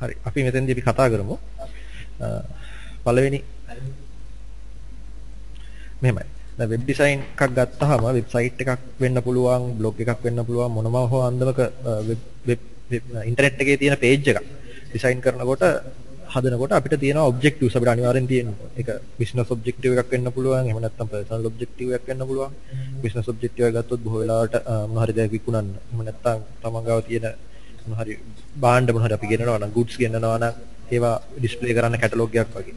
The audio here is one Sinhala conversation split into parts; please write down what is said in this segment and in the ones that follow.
හරි. අපි මෙතෙන්දී අපි කතා කරමු. පළවෙනි මෙහෙමයි. දැන් වෙබ් ඩිසයින් එකක් ගත්තාම වෙබ්සයිට් එකක් වෙන්න පුළුවන්, බ්ලොග් එකක් වෙන්න පුළුවන්, මොනම හෝ අන්දමක වෙබ් ඉන්ටර්නෙට් එකේ තියෙන පේජ් එකක් ඩිසයින් කරනකොට හදනකොට අපිට තියෙනවා ඔබ්ජෙක්ටිව්ස් අපිට අනිවාර්යෙන් තියෙනවා. ඒක බිස්නස් ඔබ්ජෙක්ටිව් එකක් වෙන්න පුළුවන්, එහෙම නැත්නම් පර්සනල් ඔබ්ජෙක්ටිව් එකක් වෙන්න පුළුවන්. බිස්නස් ඔබ්ජෙක්ටිව් එක ගත්තොත් බොහෝ වෙලාවට මොන හරි දෙයක් විකුණන්න. එහෙම නැත්නම් තමන් ගාව තියෙන මොන හරි භාණ්ඩ මොන හරි අපි ගෙනනවා නම් goods ගෙනනවා නම් ඒවා ඩිස්ප්ලේ කරන්න කැටලොග් එකක් වගේ.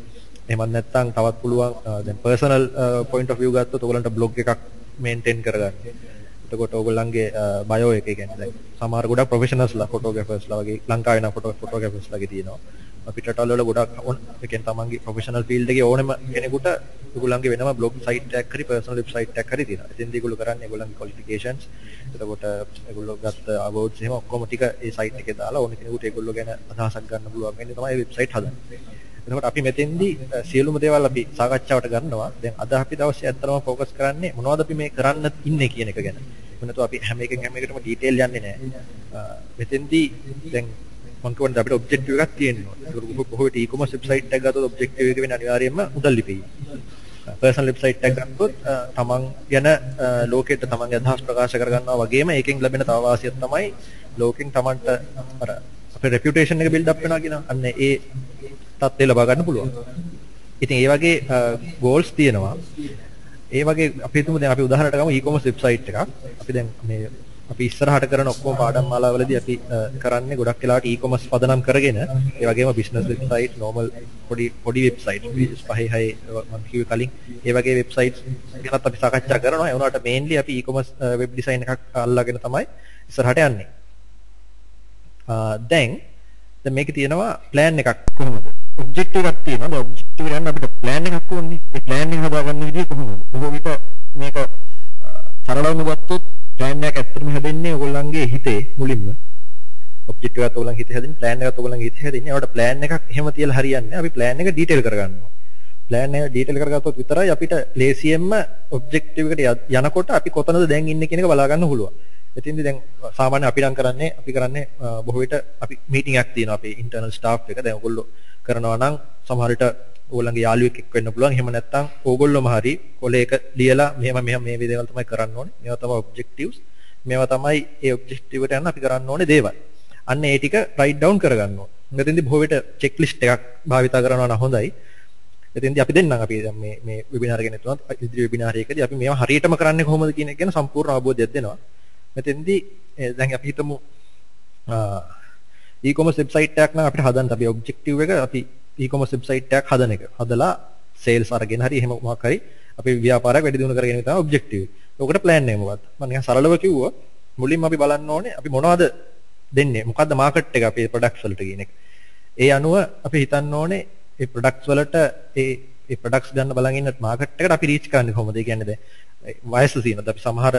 එහෙමත් නැත්නම් තවත් පුළුවන් දැන් පර්සනල් පොයින්ට් ඔෆ් view ගත්තොත් ඔයගලන්ට බ්ලොග් එකක් මේන්ටේන් කරගන්න. එතකොට ඔයගොල්ලන්ගේ බයෝ එක කියන්නේ දැන් සමහර ගොඩක් ප්‍රොෆෙෂනල්ස්ලා ෆොටෝග්‍රැෆර්ස්ලා වගේ ලංකාවේ නම් ෆොටෝග්‍රැෆර්ස්ලාගේ තියෙනවා. අපිට රටවල වල ගොඩක් ඒ කියන්නේ තමන්ගේ ප්‍රොෆෙෂනල් ෆීල්ඩ් එකේ ඕනෙම කෙනෙකුට ඔයගොල්ලන්ගේ වෙනම බ්ලොග් සයිට් එකක් හරි පර්සනල් වෙබ්සයිට් එකක් හරි තියෙනවා. එතෙන්දී ඒගොල්ලෝ කරන්නේ ඒගොල්ලන්ගේ ක්වොලිෆිකේෂන්ස් එතකොට ඒගොල්ලෝ ගත්ත අවෝඩ්ස් එහෙම ඔක්කොම ටික ඒ සයිට් එකේ දාලා ඕන කෙනෙකුට ඒගොල්ලෝ ගැන අදහසක් ගන්න පුළුවන් වෙන්නේ තමයි වෙබ්සයිට් හදන්නේ. එතකොට අපි මෙතෙන්දී සියලුම දේවල් අපි සාකච්ඡාවට ගන්නවා. දැන් අද අපි දවසේ ඇත්තටම ફોකස් කරන්නේ මොනවද අපි මේ කරන්න ඉන්නේ කියන එක ගැන. මොනතෝ අපි හැම එකටම ඩීටේල් යන්නේ නැහැ. මෙතෙන්දී දැන් මම කියන්නේ අපිට ඔබ්ජෙක්ටිව් එකක් තියෙනවා. ඒක කොහොමද e-commerce වෙබ්සයිට් එකක් ගත්තොත් ඔබ්ජෙක්ටිව් එක වෙන්නේ අනිවාර්යයෙන්ම මුදල් ලිපෙයි. පර්සනල් වෙබ්සයිට් එකක් ගත්තොත් තමන් ගැන ලෝකෙට තමන්ගේ අදහස් ප්‍රකාශ කරගන්නවා වගේම ඒකෙන් ලැබෙන තව වාසියක් තමයි ලෝකෙන් තමන්ට අර අපේ රෙපියුටේෂන් එක බිල්ඩ් අප් වෙනවා කියන අන්න ඒ තත්ත්වය ලබා ගන්න පුළුවන්. ඉතින් ඒ වගේ ගෝල්ස් තියෙනවා. ඒ වගේ අපි හිතමු දැන් අපි උදාහරණයක් ගමු e-commerce වෙබ්සයිට් එකක්. අපි දැන් මේ අපි ඉස්සරහට කරන ඔක්කොම පාඩම් මාලාවලදී අපි කරන්නේ ගොඩක් වෙලාවට e-commerce පදනම් කරගෙන ඒ වගේම business website, normal පොඩි website 5 6 මම කිව්වේ කලින් ඒ වගේ websites ගැනත් අපි සාකච්ඡා කරනවා. ඒ වුණාට mainly අපි e-commerce web design එකක් අල්ලාගෙන තමයි ඉස්සරහට යන්නේ. දැන් මේකේ තියෙනවා plan එකක් කොහොමද? objective එකක් තියෙනවා. ඒ objective එක යන අපිට plan එකක් ඕනේ. ඒ plan එක හදාගන්න විදිය කොහොමද? බොහෝ විට මේක සරලවම ගත්තොත් plan එකක් ඇත්තටම හැදෙන්නේ ඔයගොල්ලන්ගේ හිතේ මුලින්ම. objective එකත් ඔයගොල්ලන්ගේ හිතේ හැදෙන්නේ, plan එකත් ඔයගොල්ලන්ගේ හිතේ හැදෙන්නේ. ඒකට plan එකක් එහෙම තියලා හරියන්නේ නැහැ. අපි plan එක detail කරගන්නවා. plan එක detail කරගත්තොත් විතරයි අපිට ලේසියෙන්ම objective එකට යනකොට අපි කොතනද දැන් ඉන්නේ කියන එක බලා ගන්න පුළුවන්. එතින්ද දැන් සාමාන්‍ය අපි කරන්නේ බොහෝ විට අපි මීටින් එකක් තියෙනවා අපේ internal staff එක. දැන් ඔයගොල්ලෝ කරනවා නම් සමහර විට ඕගොල්ලන්ගේ යාළුවෙක් එක්ක වෙන්න පුළුවන්. එහෙම නැත්නම් ඕගොල්ලෝම හරි කොලේක ලියලා මෙහෙම මේ දේවල් තමයි කරන්න ඕනේ. මේවා තමයි objectives. මේවා තමයි ඒ objective එකට යන්න අපි කරන්න ඕනේ දේවල්. අන්න ඒ ටික write down කරගන්න ඕනේ. මෙතෙන්දී බොහෝ විට checklist එකක් භාවිතා කරනවා නම් හොඳයි. එතෙන්දී අපි දෙන්නම් අපි දැන් මේ webinar එක නෙතුනත් ඉදිරි webinar එකකදී අපි මේවා හරියටම කරන්නේ කොහොමද කියන එක ගැන සම්පූර්ණ අවබෝධයක් දෙනවා. මෙතෙන්දී දැන් අපි හිතමු e-commerce website එකක් නම් අපිට හදන්න අපි objective එක අපි e-commerce website එකක් හදන එක. හදලා sales අරගෙන හරි එහෙම මොකක් හරි අපි ව්‍යාපාරයක් වැඩි දියුණු කරගෙන තමයි objective එක. ඔකට plan එක මොකක්ද? මම නිකන් සරලව කිව්වොත් මුලින්ම අපි බලන්න ඕනේ අපි මොනවද දෙන්නේ? මොකද්ද market එක අපේ products වලට කියන එක. ඒ අනුව අපි හිතන්න ඕනේ ඒ products වලට ඒ products ගන්න බලන් ඉන්න market එකට අපි reach කරන්නේ කොහොමද? ඒ කියන්නේ දැන් වයස තියෙනවා. අපි සමහර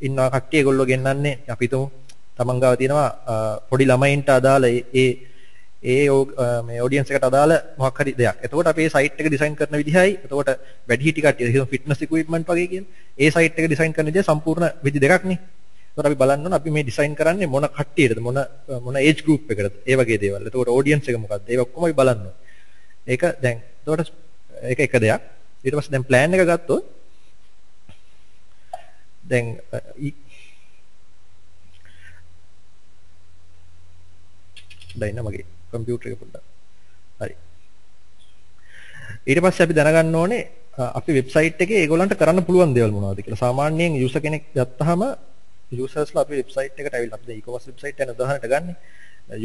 ඉන්නවා කට්ටිය ඒගොල්ලෝ ගෙන්නන්නේ අපි හිතමු තමන් ගාව තියෙනවා පොඩි ළමයින්ට අදාළ මේ ඔඩියන්ස් එකට අදාළ මොකක් හරි දෙයක්. එතකොට අපි මේ සයිට් එක ඩිසයින් කරන විදිහයි එතකොට වැඩිහිටි කට්ටිය හිතමු ෆිට්නස් ඉක්විප්මන්ට් වගේ කියන. ඒ සයිට් එක ඩිසයින් කරන විදිහ සම්පූර්ණ විදි දෙකක් නේ. එතකොට අපි බලන්න ඕන අපි මේ ඩිසයින් කරන්නේ මොන කට්ටියටද මොන ඒජ් ගෲප් එකකටද ඒ වගේ දේවල්. එතකොට ඔඩියන්ස් එක මොකක්ද? ඒක ඔක්කොම අපි බලන්න ඕන. ඒක දැන් එතකොට ඒක එක දෙයක්. ඊට පස්සේ දැන් plan එක ගත්තොත් දැන් දැන් මගේ කම්පියුටර් එක පොඩ්ඩක් හරි ඊට පස්සේ අපි දැනගන්න ඕනේ අපි වෙබ්සයිට් එකේ ඒගොල්ලන්ට කරන්න පුළුවන් දේවල් මොනවද කියලා. සාමාන්‍යයෙන් යූසර් කෙනෙක් ගත්තාම යූසර්ස්ලා අපේ වෙබ්සයිට් එකට ඇවිල්ලා අපි e-commerce වෙබ්සයිට් එක උදාහරණයක් ගන්න.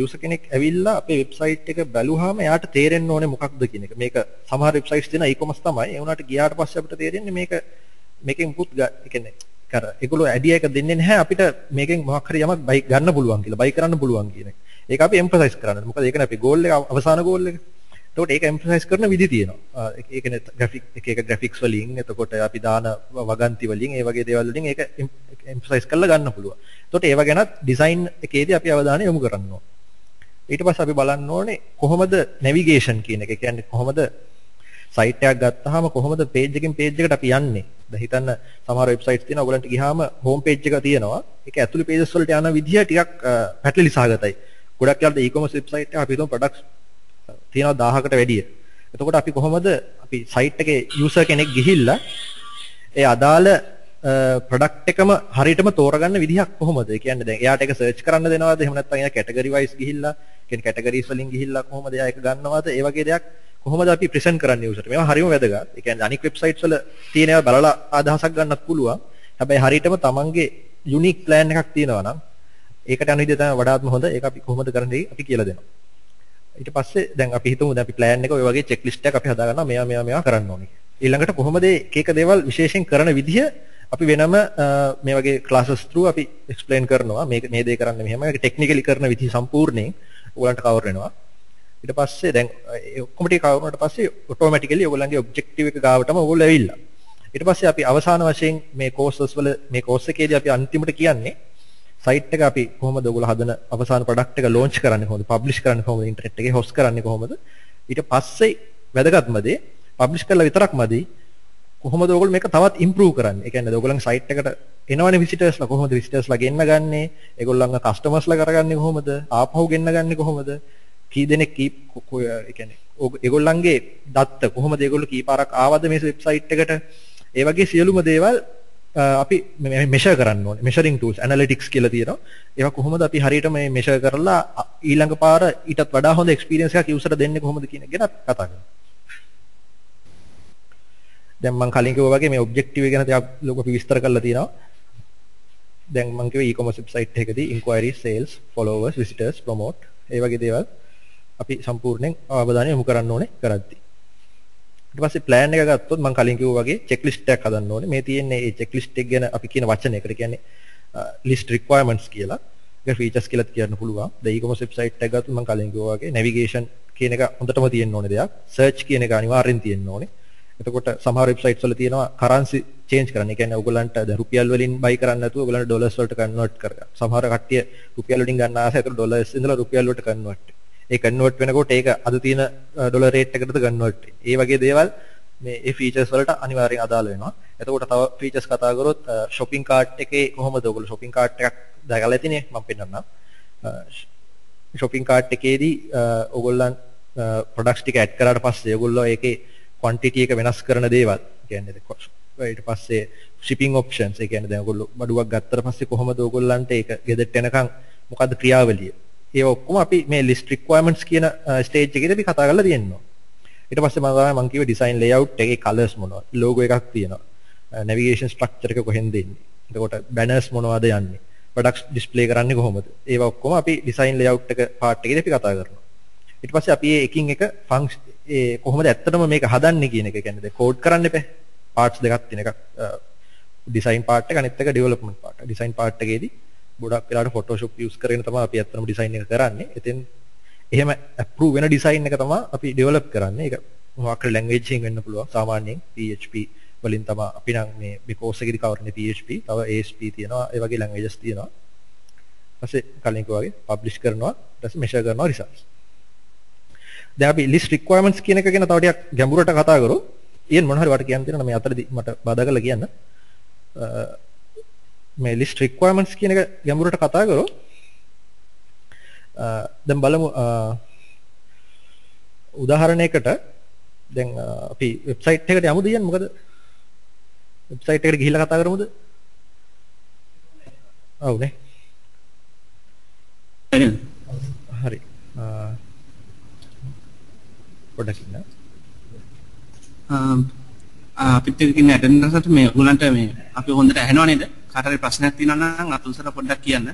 යූසර් කෙනෙක් ඇවිල්ලා අපේ වෙබ්සයිට් එක බැලුවාම එයාට තේරෙන්න ඕනේ මොකක්ද කියන එක. මේක සමහර වෙබ්සයිට්ස් තියෙන e-commerce තමයි. ඒ වුණාට ගියාට පස්සේ අපිට තේරෙන්නේ මේකෙන් පුත් ඒ කියන්නේ කර ඒගොල්ලෝ ඇඩියා එක දෙන්නේ නැහැ අපිට මේකෙන් මොකක් හරි යමක් බයි ගන්න පුළුවන් කියලා. බයි කරන්න පුළුවන් කියන එක. ඒක අපි එම්ෆසයිස් කරන්න. මොකද ඒකනේ අපේ ගෝල් එක අවසාන ගෝල් එක. එතකොට ඒක එම්ෆසයිස් කරන විදි තියෙනවා. ඒකනේ ග්‍රැෆික් එක ග්‍රැෆික්ස් වලින් එතකොට අපි දාන වගන්ති වලින් ඒ වගේ දේවල් වලින් ඒක එම්ෆසයිස් කරලා ගන්න පුළුවන්. එතකොට ඒව ගැනත් ඩිසයින් එකේදී අපි අවධානය යොමු කරන්න ඕනේ. ඊට පස්සේ අපි බලන්න ඕනේ කොහොමද නැවිගේෂන් කියන එක. ඒ කියන්නේ කොහොමද සයිට් එකක් ගත්තාම කොහොමද page එකකින් page එකට අපි යන්නේ. දැන් හිතන්න සමහර වෙබ්සයිට්ස් තියෙනවා ඔයගලන්ට ගියාම හෝම් page එක තියෙනවා. ඒක ඇතුළේ pages වලට යන විදිය ටිකක් පැටලිලි සහගතයි. ගොඩක් යාළුවෝ e-commerce website එක අපි හිතමු products තියෙනවා 1000කට වැඩිය. එතකොට අපි කොහොමද අපි site එකේ user කෙනෙක් ගිහිල්ලා ඒ අදාළ product එකම හරියටම තෝරගන්න විදිහක් කොහොමද? ඒ කියන්නේ දැන් එයාට ඒක search කරන්න දෙනවද? එහෙම නැත්නම් එයා category wise ගිහිල්ලා කියන්නේ categories වලින් ගිහිල්ලා කොහොමද එයා ඒක ගන්නවද? ඒ වගේ දෙයක් කොහොමද අපි present කරන්නේ user ට? මේවා හරියම වැදගත්. ඒ කියන්නේ අනික් websites වල තියෙන ඒවා බලලා අදහසක් ගන්නත් පුළුවන්. හැබැයි හරියටම තමන්ගේ unique plan එකක් තියෙනවා නම් ඒකට යන විදිහ තමයි වඩාත්ම හොඳ. ඒක අපි කොහොමද කරන්නේ අපි කියලා දෙනවා. ඊට පස්සේ දැන් අපි හිතමු දැන් අපි plan එක ඔය වගේ checklist එකක් අපි හදා ගන්නවා මේවා කරන්න ඕනේ. ඊළඟට කොහොමද එක එක දේවල් විශේෂයෙන් කරන විදිහ අපි වෙනම මේ වගේ classes through අපි explain කරනවා. මේ දේ කරන්න මෙහෙම ඒක technically කරන විදිහ සම්පූර්ණයෙන් ඔයගලන්ට cover වෙනවා. ඊට පස්සේ දැන් ඔක්කොම ටික cover වුණාට පස්සේ automatically ඔයගලන්ගේ objective එක ගාවටම ඔයගොල්ලෝ ඇවිල්ලා. ඊට පස්සේ අපි අවසාන වශයෙන් මේ courses වල මේ course එකේදී අපි අන්තිමට කියන්නේ site එක අපි කොහොමද ඔයගොල්ලෝ හදන අවසාන product එක launch කරන්නේ කොහොමද publish කරන්නේ කොහොමද internet එකේ host කරන්නේ කොහොමද ඊට පස්සේ වැදගත්ම දේ publish කරලා විතරක්මදී කොහොමද ඔයගොල්ලෝ මේක තවත් improve කරන්නේ ඒ කියන්නේ ඔයගොල්ලන්ගේ site එකට එනවනේ visitorsලා කොහොමද visitorsලා ගෙන්න ගන්නේ ඒගොල්ලන්ගේ customersලා කරගන්නේ කොහොමද ආපහු ගෙන්න ගන්නේ කොහොමද කී දෙනෙක් ඒ කියන්නේ ඒගොල්ලන්ගේ දත්ත කොහොමද ඒගොල්ලෝ කී පාරක් ආවද මේ website එකට ඒ වගේ සියලුම දේවල් අපි මෙෂර් කරන්න ඕනේ measuring tools analytics කියලා තියෙනවා ඒවා කොහොමද අපි හරියට මේ මෙෂර් කරලා ඊළඟ පාර ඊටත් වඩා හොඳ experience එකක් user දෙන්නේ කොහොමද කියන එක ගැන කතා කරමු දැන් මම කලින් කිව්වා වගේ මේ objective එක ගැන ටිකක් ලොකු අපි විස්තර කරලා තියෙනවා දැන් මම කිව්වා e-commerce website එකකදී inquiries sales followers visitors promote ඒ වගේ දේවල් අපි සම්පූර්ණයෙන් අවධානය යොමු කරන්න ඕනේ කරද්දී ඊට පස්සේ plan එක ගත්තොත් මම කලින් කිව්වා වගේ checklist එකක් හදන්න ඕනේ. මේ තියෙන්නේ මේ checklist එක ගැන අපි කියන වචනයකට කියන්නේ list requirements කියලා. ඒක features කියලාත් කියන්න පුළුවන්. දැන් e-commerce website එක ගත්තොත් මම කලින් කිව්වා වගේ navigation කියන එක හොඳටම තියෙන්න ඕනේ දෙයක්. search කියන එක අනිවාර්යෙන් තියෙන්න ඕනේ. එතකොට සමහර websites වල තියෙනවා currency change කරන්න. ඒ කියන්නේ ඔයගලන්ට දැන් රුපියල් වලින් buy කරන්න නැතුව ඔයගලන්ට dollars වලට convert කරගන්න. සමහර කට්ටිය රුපියල් වලින් ගන්න ආසයි. ඒතර dollars ඉඳලා රුපියල් වලට convert ඒ කන්වර්ට් වෙනකොට ඒක අද තියෙන ඩොලර් රේට් එකකටද කන්වර්ට් වෙන්නේ. ඒ වගේ දේවල් මේ ෆීචර්ස් වලට අනිවාර්යෙන් අදාළ වෙනවා. එතකොට තව ෆීචර්ස් කතා කරොත් shopping cart එකේ කොහොමද ඔයගොල්ලෝ shopping cart එකක් දාගලා ඇතිනේ මම පෙන්නන්නම්. shopping cart එකේදී ඔයගොල්ලන් products ටික add කරාට පස්සේ ඔයගොල්ලෝ ඒකේ quantity එක වෙනස් කරන දේවල් කියන්නේ ඊට පස්සේ shipping options ඒ කියන්නේ දැන් ඔයගොල්ලෝ බඩුවක් ගත්තට පස්සේ කොහොමද ඔයගොල්ලන්ට ඒක ගෙදරට එනකන් මොකද්ද ක්‍රියාවලිය ඒ ඔක්කොම අපි මේ list requirements කියන stage එකේදී අපි කතා කරලා තියෙනවා. ඊට පස්සේ මම කිව්වේ design layout එකේ colors මොනවද? logo එකක් තියෙනවා. navigation structure එක කොහෙන්ද එන්නේ? එතකොට banners මොනවද යන්නේ? products display කරන්නේ කොහොමද? ඒවා ඔක්කොම අපි design layout එක part එකේදී අපි කතා කරනවා. ඊට පස්සේ අපි මේ එකින් එක function කොහොමද ඇත්තටම මේක හදන්නේ කියන එක කියන්නේ code කරන්න එපා. parts දෙකක් තියෙන එකක් design part එක අනිත් එක development part. design part එකේදී ගොඩක් වෙලාවට Photoshop use කරගෙන තමයි අපි ඇත්තටම design එක කරන්නේ. ඉතින් එහෙම approve වෙන design එක තමයි අපි develop කරන්නේ. ඒක මොකක් හරි language එකකින් වෙන්න පුළුවන්. සාමාන්‍යයෙන් PHP වලින් තමයි අපි නම් මේ course එකේදී cover කරන්නේ PHP. තව ASP තියෙනවා. ඒ වගේ languages තියෙනවා. ඊපස්සේ කලින් කිව්වා වගේ publish කරනවා. ඊට පස්සේ measure කරනවා results. දැන් අපි list requirements කියන එක ගැන තව ටිකක් ගැඹුරට කතා කරමු. ඊයන් මොන හරි වට කියන්න තියෙනවා මේ අතරදී මට බාධා කරලා කියන්න. මේ list requirements කියන එක ගැඹුරට කතා කරමු. දැන් බලමු උදාහරණයකට දැන් අපි වෙබ්සයිට් එකට යමුද කියන්නේ මොකද වෙබ්සයිට් එකට ගිහිල්ලා කතා කරමුද? ඔව් නේ. හරි. පොඩ්ඩක් ඉන්න. අපිට ඉන්න ඇටෙන්ඩර්ස්ට මේ ඔයගලන්ට මේ අපි හොඳට ඇහෙනව නේද? කාට හරි ප්‍රශ්නයක් තියෙනවා නම් අතුල්සර පොඩ්ඩක් කියන්න.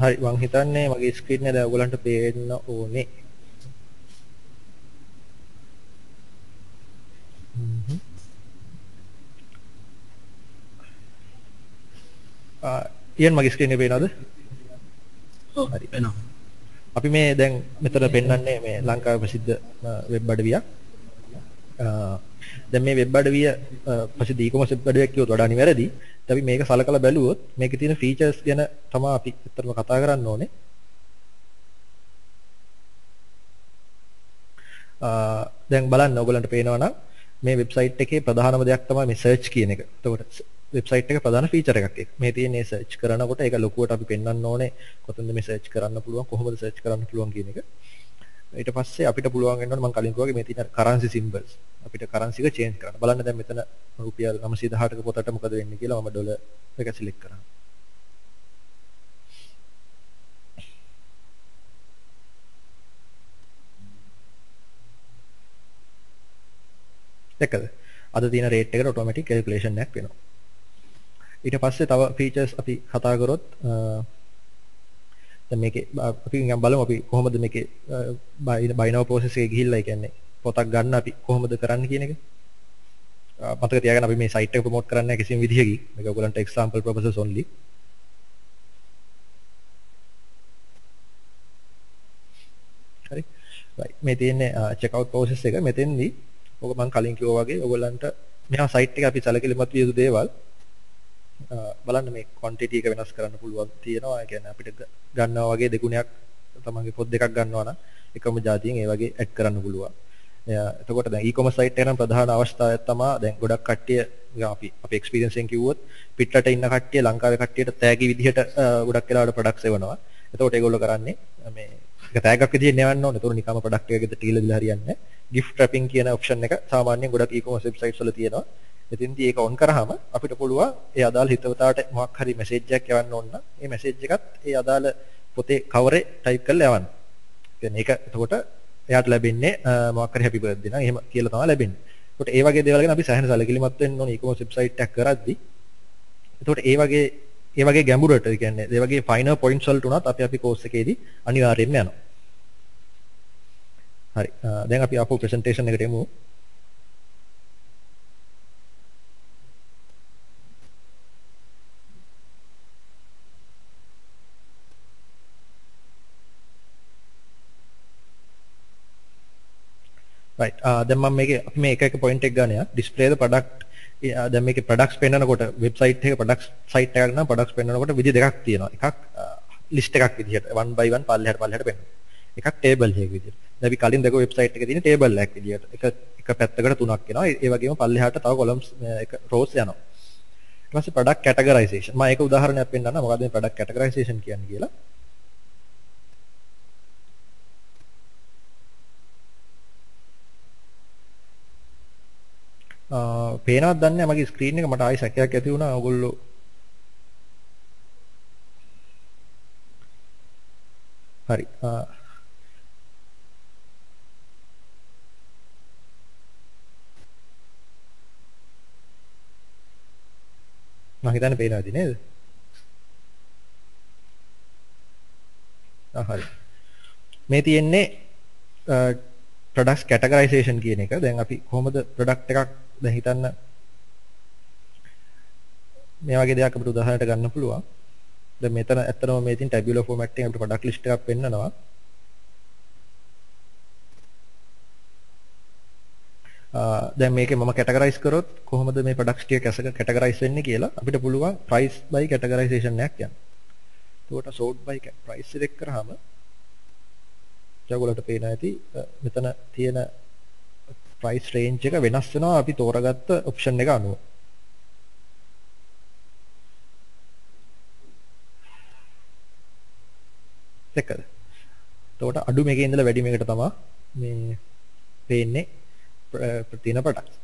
හරි මම හිතන්නේ මගේ ස්ක්‍රීන් එක දැන් ඔයගලන්ට පේන්න ඕනේ. ඊයන් මගේ ස්ක්‍රීන් එක පේනවද? ඔව් හරි පේනවා. අපි මේ දැන් මෙතන පෙන්වන්නේ මේ ලංකාවේ ප්‍රසිද්ධ වෙබ් අඩවියක්. දැන් මේ වෙබ් අඩවිය ප්‍රසිද්ධ e-commerce වෙබ් අඩවියක් කියොත් වඩා නිවැරදි. අපි මේක සලකලා බැලුවොත් මේකේ තියෙන ෆීචර්ස් ගැන තමයි අපි ඇත්තටම කතා කරන්න ඕනේ. දැන් බලන්න ඔයගලන්ට පේනවා නම් මේ වෙබ්සයිට් එකේ ප්‍රධානම දෙයක් තමයි මේ සර්ච් කියන එක. එතකොට වෙබ්සයිට් එකේ ප්‍රධාන ෆීචර් එකක් ඒක. මේ තියෙන මේ සර්ච් කරනකොට ඒක ලොකුවට අපි පෙන්වන්න ඕනේ කොතනද මේ සර්ච් කරන්න පුළුවන් කොහොමද සර්ච් කරන්න පුළුවන් කියන එක. ඊට පස්සේ අපිට පුළුවන් වෙනවනේ මම කලින් කිව්වා මේ තියෙන කරන්සි සිම්බල්ස්. අපිට කරන්සි එක චේන්ජ් කරන්න. බලන්න දැන් මෙතන රුපියල් 918ක පොතට මොකද වෙන්නේ කියලා මම ඩොලර් එක සිලෙක්ට් කරා. දැක්කද? අද තියෙන රේට් එකට ඔටෝමැටික් කැල්කියුලේෂන් එකක් වෙනවා. ඊට පස්සේ තව ෆීචර්ස් අපි කතා කරොත් දැන් මේකේ අපි නිකන් බලමු අපි කොහොමද මේකේ බයිනෝ ප්‍රොසෙස් එකේ ගිහිල්ලා ඒ කියන්නේ පොතක් ගන්න අපි කොහොමද කරන්න කියන එක. මතක තියාගන්න අපි මේ සයිට් එක ප්‍රොමෝට් කරන්නේ කිසිම විදිහකින්. මේක ඔයගලන්ට example purposes only. හරි. right. මේ තියෙන්නේ checkout process එක. මෙතෙන්දී ඔක මම කලින් කිව්වා වගේ ඔයගලන්ට මෙහා සයිට් එක අපි සැලකිලිමත් විය යුතු දේවල් බලන්න මේ quantity එක වෙනස් කරන්න පුළුවන් තියෙනවා. ඒ කියන්නේ අපිට ගන්නවා වගේ දෙගුණයක් තමන්ගේ පොත් දෙකක් ගන්නවා නම් එකම જાතියෙන් ඒ වගේ ඇඩ් කරන්න පුළුවන්. එතකොට දැන් e-commerce site එක නම් ප්‍රධාන අවස්ථාවක් තමයි දැන් ගොඩක් කට්ටිය අපි experience එකෙන් කිව්වොත් පිටරට ඉන්න කට්ටිය ලංකාවේ කට්ටියට තෑගි විදිහට ගොඩක් වෙලාවට products එවනවා. එතකොට ඒගොල්ලෝ කරන්නේ මේ ඒක තෑග්ගක් විදිහට නෙවන්න ඕනේ. එතකොට නිකම්ම product එක ගෙදරට ගිහලා දීලා හරියන්නේ නැහැ. gift wrapping කියන option එක සාමාන්‍යයෙන් ගොඩක් e-commerce websites වල තියෙනවා. එතින්දී ඒක on කරාම අපිට පුළුවන් ඒ අදාළ හිතවතාවට මොකක් හරි message එකක් යවන්න ඕන නම් ඒ message එකත් ඒ අදාළ පොතේ cover එක type කරලා යවන්න. කියන්නේ ඒක එතකොට එයාට ලැබෙන්නේ මොකක් හරි happy birthday නම් එහෙම කියලා තමයි ලැබෙන්නේ. එතකොට ඒ වගේ දේවල් ගැන අපි සෑහෙන සැලකිලිමත් වෙන්න ඕනේ e-commerce website එකක් කරද්දී. එතකොට ඒ වගේ ගැඹුරට ඒ කියන්නේ ඒ වගේ finer points වලට උනත් අපි course එකේදී අනිවාර්යයෙන්ම යනවා. හරි. දැන් අපි ආපහු presentation එකට එමු. right දැන් මම මේකේ අපි මේ එක point එක ගන්න යා display the product දැන් මේකේ products පෙන්නනකොට website එකේ products site එකක් නම් products පෙන්නනකොට විදි දෙකක් තියෙනවා එකක් list එකක් විදිහට one by one පල්ලෙහාට පෙන්නනවා එකක් table එකක් විදිහට දැන් අපි කලින් දැක website එකේ තියෙන table එකක් විදිහට එක පැත්තකට තුනක් එනවා ඒ වගේම පල්ලෙහාට තව columns එක rows යනවා ඊට පස්සේ product categorization මම ඒක උදාහරණයක් පෙන්නන්නම් මොකද්ද මේ product categorization කියන්නේ කියලා පේනවද දන්නේ නැහැ මගේ ස්ක්‍රීන් එක මට ආයි සැකයක් ඇති වුණා ඔයගොල්ලෝ හරි මම හිතන්නේ පේනවාද නේද හරි මේ තියෙන්නේ products categorization කියන එක දැන් අපි කොහොමද product එකක් දැන් හිතන්න මේ වගේ දෙයක් අපිට උදාහරණයක් ගන්න පුළුවන්. දැන් මෙතන ඇත්තටම මේ තියෙන tabular format එකෙන් අපිට product list එකක් පෙන්නනවා. දැන් මේකේ මම categorize කරොත් කොහොමද මේ products ටික categorize වෙන්නේ කියලා අපිට පුළුවන් price by categorization එකක් යන්න. එතකොට sort by price select කරාම ඔයගොල්ලන්ට පේන ඇති මෙතන තියෙන price range එක වෙනස් වෙනවා අපි තෝරාගත්ත option එක අනුව. දෙකද? එතකොට අඩු මේකේ ඉඳලා වැඩි මේකට තමයි මේ පේන්නේ තියෙන products.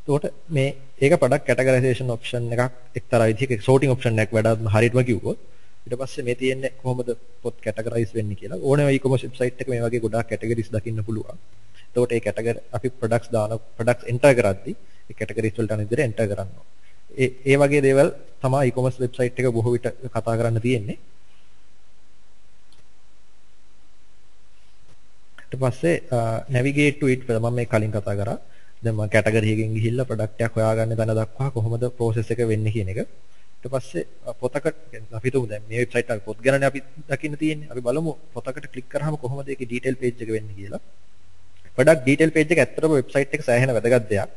එතකොට මේ ඒක product categorization option එකක් එක්තරා විදිහක sorting option එකක් වැඩක් හරියටම කිව්වොත් ඊට පස්සේ මේ තියෙන්නේ කොහොමද පොත් categorize වෙන්නේ කියලා. ඕනෑම e-commerce website එක මේ වගේ ගොඩාක් categories දකින්න පුළුවන්. එතකොට ඒ category අපි products enter කරද්දී ඒ categories වලට අනුව විදිහට enter කරනවා. ඒ වගේ දේවල් තමයි e-commerce website එක බොහෝ විට කතා කරන්න තියෙන්නේ. ඊට පස්සේ navigate to it මම මේ කලින් කතා කරා. දැන් මම category එකකින් ගිහිල්ලා product එකක් හොයාගන්න තැන දක්වා කොහොමද process එක වෙන්නේ කියන එක. ඊට පස්සේ පොතකට අපි හිතමු දැන් මේ වෙබ්සයිට් එකේ පොත් ගැනනේ අපි දකින්න තියෙන්නේ. අපි බලමු පොතකට ක්ලික් කරාම කොහොමද ඒකේ ඩීටේල් පේජ් එක වෙන්නේ කියලා. ගොඩක් ඩීටේල් පේජ් එක ඇත්තටම වෙබ්සයිට් එක සෑහෙන වැදගත් දෙයක්.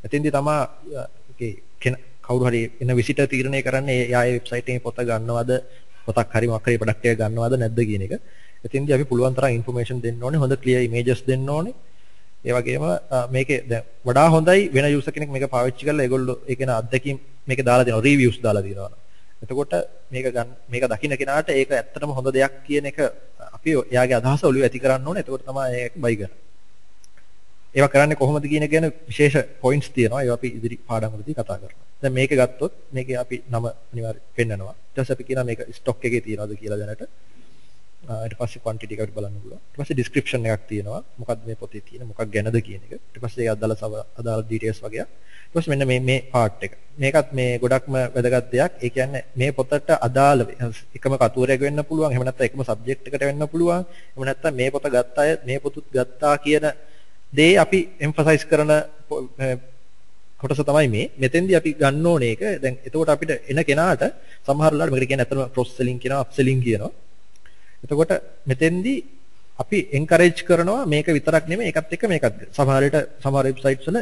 එතෙන්දී තමයි ඒකේ කවුරු හරි එන විසිටර් තීරණය කරන්නේ එයා ඒ වෙබ්සයිට් එකේ පොත ගන්නවද, පොතක් හරි මොකක් හරි ප්‍රොඩක්ට් එක ගන්නවද නැද්ද කියන එක. එතෙන්දී අපි පුළුවන් තරම් ইনফরমේෂන් දෙන්න ඕනේ, හොඳ ක්ලියර් ඉමේජස් දෙන්න ඕනේ. ඒ වගේම මේකේ දැන් වඩා හොඳයි වෙන යූසර් කෙනෙක් මේක පාවිච්චි කරලා ඒගොල්ලෝ ඒකේන අත්දැකීම් මේක දාලා දෙනවා, රිවිව්ස් දාලා දෙනවා. එතකොට මේක දකින්න කෙනාට ඒක ඇත්තටම හොඳ දෙයක් කියන එක අපි එයාගේ අදහස ඔළුවේ ඇති කරන්න ඕනේ. එතකොට තමයි ඒක බයි කරන්නේ. ඒවා කරන්නේ කොහොමද කියන ගැන විශේෂ පොයින්ට්ස් තියෙනවා. ඒවා අපි ඉදිරි පාඩම්වලදී කතා කරනවා. දැන් මේක ගත්තොත් මේකේ අපි නම අනිවාර්යයෙන් පෙන්නනවා. ඊට පස්සේ අපි කියනවා මේක ස්ටොක් එකේ තියනවද කියලා දැනට. ඊට පස්සේ quantity එක අපිට බලන්න පුළුවන්. ඊට පස්සේ description එකක් තියෙනවා. මොකක්ද මේ පොතේ තියෙන මොකක් ගැනද කියන එක. ඊට පස්සේ ඒ අදාළ details වගේ. ඊට පස්සේ මෙන්න මේ part එක. මේකත් මේ ගොඩක්ම වැදගත් දෙයක්. ඒ කියන්නේ මේ පොතට අදාළ එකම කතුවරයක් වෙන්න පුළුවන්. එහෙම නැත්නම් එකම subject එකට වෙන්න පුළුවන්. එහෙම නැත්නම් මේ පොත ගත්ත අය මේ පොතුත් ගත්තා කියන දේ අපි emphasize කරන කොටස තමයි මේ. මෙතෙන්දී අපි ගන්න ඕනේ ඒක. දැන් එතකොට අපිට එන කෙනාට සමහර වෙලාවට මේකට කියන්නේ අතන cross selling කියනවා, up selling කියනවා. එතකොට මෙතෙන්දී අපි encourage කරනවා මේක විතරක් නෙමෙයි ඒකත් එක්ක මේකත්. සමහර විට සමහර වෙබ්සයිට්ස් වල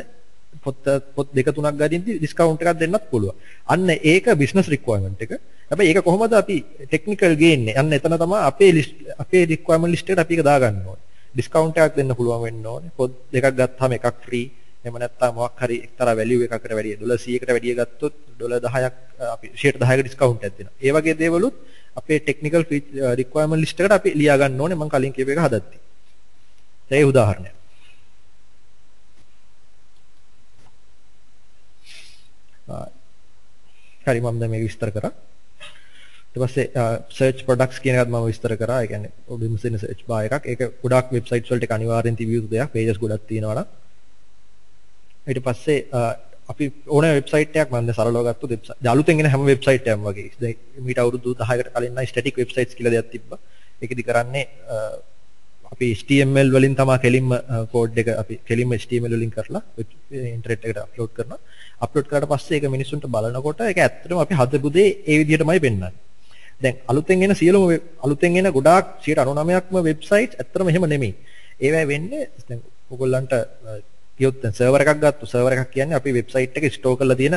පොත් දෙක තුනක් ගදින්දී ඩිස්කවුන්ට් එකක් දෙන්නත් පුළුවන්. අන්න ඒක business requirement එක. හැබැයි ඒක කොහොමද අපි technical ගේන්නේ? අන්න එතන තමයි අපේ requirement list එකට අපි ඒක දාගන්න ඕනේ. ඩිස්කවුන්ට් එකක් දෙන්න පුළුවන් වෙන්න ඕනේ. පොත් දෙකක් ගත්තාම එකක් free. එහෙම නැත්නම් මොකක් හරි එක්තරා value එකකට වැඩිය $100කට වැඩිය ගත්තොත් $10ක් අපි 10%ක ඩිස්කවුන්ට් එකක් දෙනවා. ඒ වගේ දේවලුත් අපේ technical requirement list එකට අපි ලියා ගන්න ඕනේ මම කලින් කියපු එක හදද්දි. ඒ උදාහරණයක්. හරි මම දැන් මේක විස්තර කරා. ඊට පස්සේ search products කියන එකත් මම විස්තර කරා. ඒ කියන්නේ ඔබෙම සෙන search bar එකක්. ඒක ගොඩක් වෙබ්සයිට්ස් වලට ඒක අනිවාර්යෙන් තිබිය යුතු දෙයක්. pages ගොඩක් තියෙනවා නම්. ඊට පස්සේ අපි ඕන වෙබ්සයිට් එකක් මම දැන් සරලව ගත්තොත් අලුතෙන් එන හැම වෙබ්සයිට් එකක්ම වගේ. දැන් මීට අවුරුදු 10කට කලින් නම් static websites කියලා දෙයක් තිබ්බා. ඒකෙදි කරන්නේ අපි HTML වලින් තමයි කෙලින්ම කෝඩ් එක අපි කෙලින්ම HTML වලින් කරලා ඉන්ටර්නෙට් එකට අප්ලෝඩ් කරනවා. අප්ලෝඩ් කරාට පස්සේ ඒක මිනිස්සුන්ට බලනකොට ඒක ඇත්තටම අපි හදපු දේ ඒ විදිහටමයි පෙන්වන්නේ. දැන් අලුතෙන් එන සියලුම අලුතෙන් එන ගොඩාක් 99%ක්ම වෙබ්සයිට්ස් ඇත්තටම එහෙම නෙමෙයි. ඒවැ වෙන්නේ දැන් ඔයගොල්ලන්ට කියොත් දැන් සර්වර් එකක් ගත්තා. සර්වර් එකක් කියන්නේ අපි වෙබ්සයිට් එක ස්ටෝර් කරලා තියෙන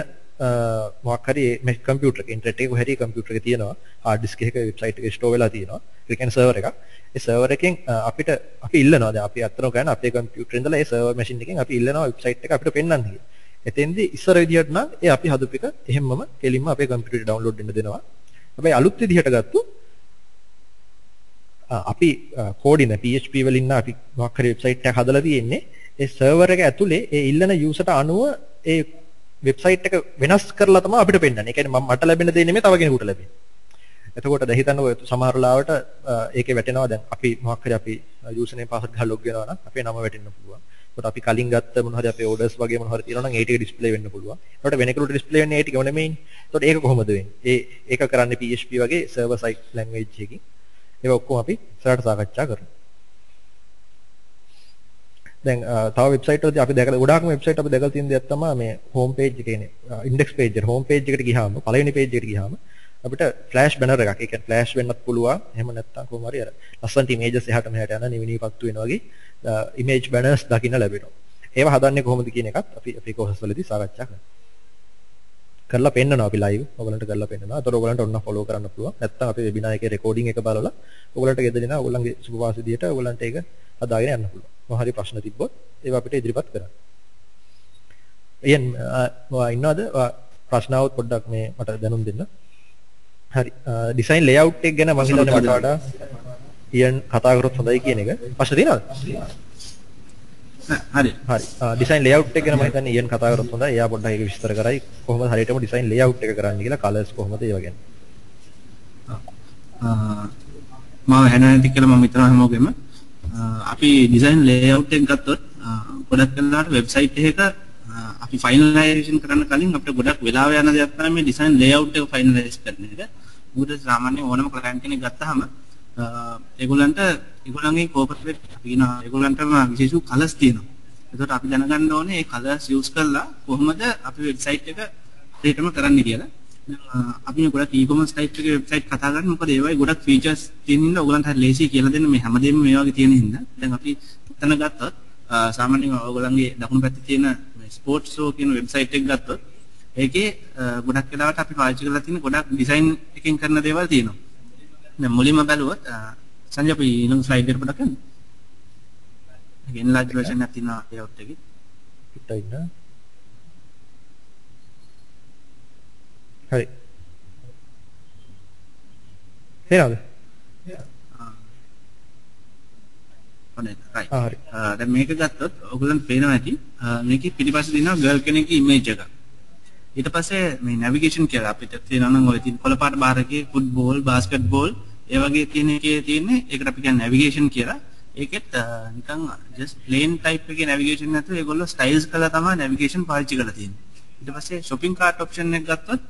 මොකක් හරි මේ කම්පියුටර් එක ඉන්ටර්නෙට් එකේ කොහරි කම්පියුටර් එකේ තියෙනවා. හાર્ඩ් ඩිස්ක් එකක වෙබ්සයිට් එක ස්ටෝර් වෙලා තියෙනවා. ඒ කියන්නේ සර්වර් එකක්. ඒ සර්වර් එකෙන් අපිට අපි ඉල්ලනවා දැන් අපි අත්තරම ගන්න අපේ කම්පියුටරේ ඉඳලා ඒ සර්වර් මැෂින් එකෙන් අපි ඉල්ලනවා වෙබ්සයිට් එක අපිට පෙන්වන්න කියලා. එතෙන්දී ඉස්සර විදිහට නම් ඒ අපි හදපු එක එහෙම්මම කෙලින්ම අපේ කම්පියුටරේ ඩවුන්ලෝඩ් වෙන්න දෙනවා. හැබැයි අලුත් විදිහට ගත්තොත් අපි කෝඩින PHP වලින් අපි මොකක් හරි වෙබ්සයිට් එකක් හදලා තියෙන්නේ. ඒ සර්වර් එක ඇතුලේ ඒ ඉල්ලන යූසර්ට අනුව ඒ වෙබ්සයිට් එක වෙනස් කරලා තමයි අපිට පෙන්වන්නේ. ඒ කියන්නේ මට ලැබෙන දේ නෙමෙයි තව කෙනෙකුට ලැබෙන්නේ. එතකොට දැන් හිතන්න ඔය සමහර ලාවට ඒකේ වැටෙනවා දැන් අපි මොකක් හරි අපි යූසර් නේම් පාස්වර්ඩ් ගහලා ලොග් වෙනවා නම් අපේ නම වැටෙන්න පුළුවන්. ඒකට අපි කලින් ගත්ත මොන හරි අපේ ඕඩර්ස් වගේ මොන හරි තියෙනවා නම් ඒ ටික ඩිස්ප්ලේ වෙන්න පුළුවන්. ඒකට වෙන කෙනෙකුට ඩිස්ප්ලේ වෙන්නේ ඒ ටිකම නෙමෙයිනේ. ඒකට ඒක කොහොමද වෙන්නේ? ඒක කරන්නේ PHP වගේ සර්වර් සයිඩ් ලැන්ග්වේජ් එකකින්. ඒක ඔක්කොම අපි ඉස්සරහට සාකච්ඡා කරමු. දැන් තව වෙබ්සයිට් වලදී අපි දැකලා ගොඩාක්ම වෙබ්සයිට් අපි දැකලා තියෙන දෙයක් තමයි මේ හෝම් පේජ් එකේනේ ඉන්ඩෙක්ස් පේජ් එක. හෝම් පේජ් එකට ගියාම පළවෙනි පේජ් එකට ගියාම අපිට ෆ්ලෑෂ් බැනර් එකක්. ඒ කියන්නේ ෆ්ලෑෂ් වෙන්නත් පුළුවන්. එහෙම නැත්නම් කොහොම හරි අර ලස්සන්ට ඉමේජස් එහාට මෙහාට යන නිවිනිපත්තු වෙන වගේ ඉමේජ් බැනර්ස් දකින්න ලැබෙනවා. ඒවා හදන්නේ කොහොමද කියන එකත් අපි අපේ කෝර්ස් වලදී සාකච්ඡා කරනවා. කරලා පෙන්නනවා අපි ලයිව්. ඔයගලන්ට කරලා පෙන්නනවා. අතට ඔයගලන්ට ඔන්න ෆලෝ කරන්න පුළුවන්. නැත්නම් අපේ වෙබිනාර් එකේ රෙකෝඩින් එක බලලා ඔයගලන්ට ගෙදරිනා ඔයගලන්ගේ සුපර්වාස විදියට ඔයගලන්ට ඒක හදාගෙන යන්න පුළුවන්. මොන හරි ප්‍රශ්න තිබ්බොත් ඒවා අපිට ඉදිරිපත් කරන්න. ඉතින් ඔයා ඉන්නවද? ප්‍රශ්න આવොත් පොඩ්ඩක් මේ මට දැනුම් දෙන්න. හරි. ඩිසයින් ලේඅවුට් එක ගැන මම හිතන්නේ මට වඩා ඉයන් කතා කරොත් හොඳයි කියන එක. ප්‍රශ්න තියෙනවද? හරි. ඩිසයින් ලේඅවුට් එක ගැන මම හිතන්නේ ඉයන් කතා කරොත් හොඳයි. එයා පොඩ්ඩක් ඒක විස්තර කරයි. කොහොමද හරියටම ඩිසයින් ලේඅවුට් එක කරන්නේ කියලා, කලර්ස් කොහොමද ඒවා ගැන. මම හැනෑති කියලා මම හිතනවා හැමෝගෙම අපි ඩිසයින් ලේඅවුට් එක ගත්තොත් ගොඩක් වෙලාවට වෙබ්සයිට් එකක අපි ෆයිනලයිසේෂන් කරන්න කලින් අපිට ගොඩක් වෙලාව යන දෙයක් තමයි මේ ඩිසයින් ලේඅවුට් එක ෆයිනලයිස් කරන එක. මොකද සාමාන්‍යයෙන් ඕනම ක්ලයන්ට් කෙනෙක් ගත්තාම ඒගොල්ලන්ගේ කෝපරේට් තියෙනවා. ඒගොල්ලන්ටම විශේෂ කලර්ස් තියෙනවා. ඒකට අපි දැනගන්න ඕනේ මේ කලර්ස් යූස් කරලා කොහොමද අපි වෙබ්සයිට් එක ඒකම කරන්න කියලා. අපි මේ ගොඩක් e-commerce type එකේ website කතා කරන්නේ මොකද ඒ වගේ ගොඩක් features තියෙන හින්දා ඔයගලන්ට හරි ලේසි කියලා දෙන්න මේ හැමදේම මේ වගේ තියෙන හින්දා. දැන් අපි එතන ගත්තොත් සාමාන්‍යයෙන් ඔයගලන්ගේ දකුණු පැත්තේ තියෙන මේ sports show කියන website එක ගත්තොත් ඒකේ ගොඩක් වෙලාවට අපි පාවිච්චි කරලා තියෙන ගොඩක් design එකකින් කරන දේවල් තියෙනවා. දැන් මුලින්ම බැලුවොත් සංජය අපි ඊළඟ slide එකට පොඩ්ඩක් යන්න. ඒක enlarge version එකක් තියෙනවා layout එකේ. පිටයි නා. හරි. හේනද? right. හරි. දැන් මේක ගත්තොත් ඔයගොල්ලන්ට පේනවා ඇති මේකේ පිටිපස්සේ තියෙනවා ගර්ල් කෙනෙක්ගේ image එකක්. ඊට පස්සේ මේ navigation කියලා අපිට තියෙනවා නම් ඔය තියෙන කොළපාට බාර් එකේ ෆුට්බෝල්, බාස්කට්බෝල් ඒ වගේ තියෙන එකේ තියෙන්නේ ඒකට අපි කියන්නේ navigation කියලා. ඒකෙත් නිකන් just plain type එකේ navigation නැතුව ඒගොල්ලෝ styles කරලා තමයි navigation පාවිච්චි කරලා තියෙන්නේ. ඊට පස්සේ shopping cart option එක ගත්තොත්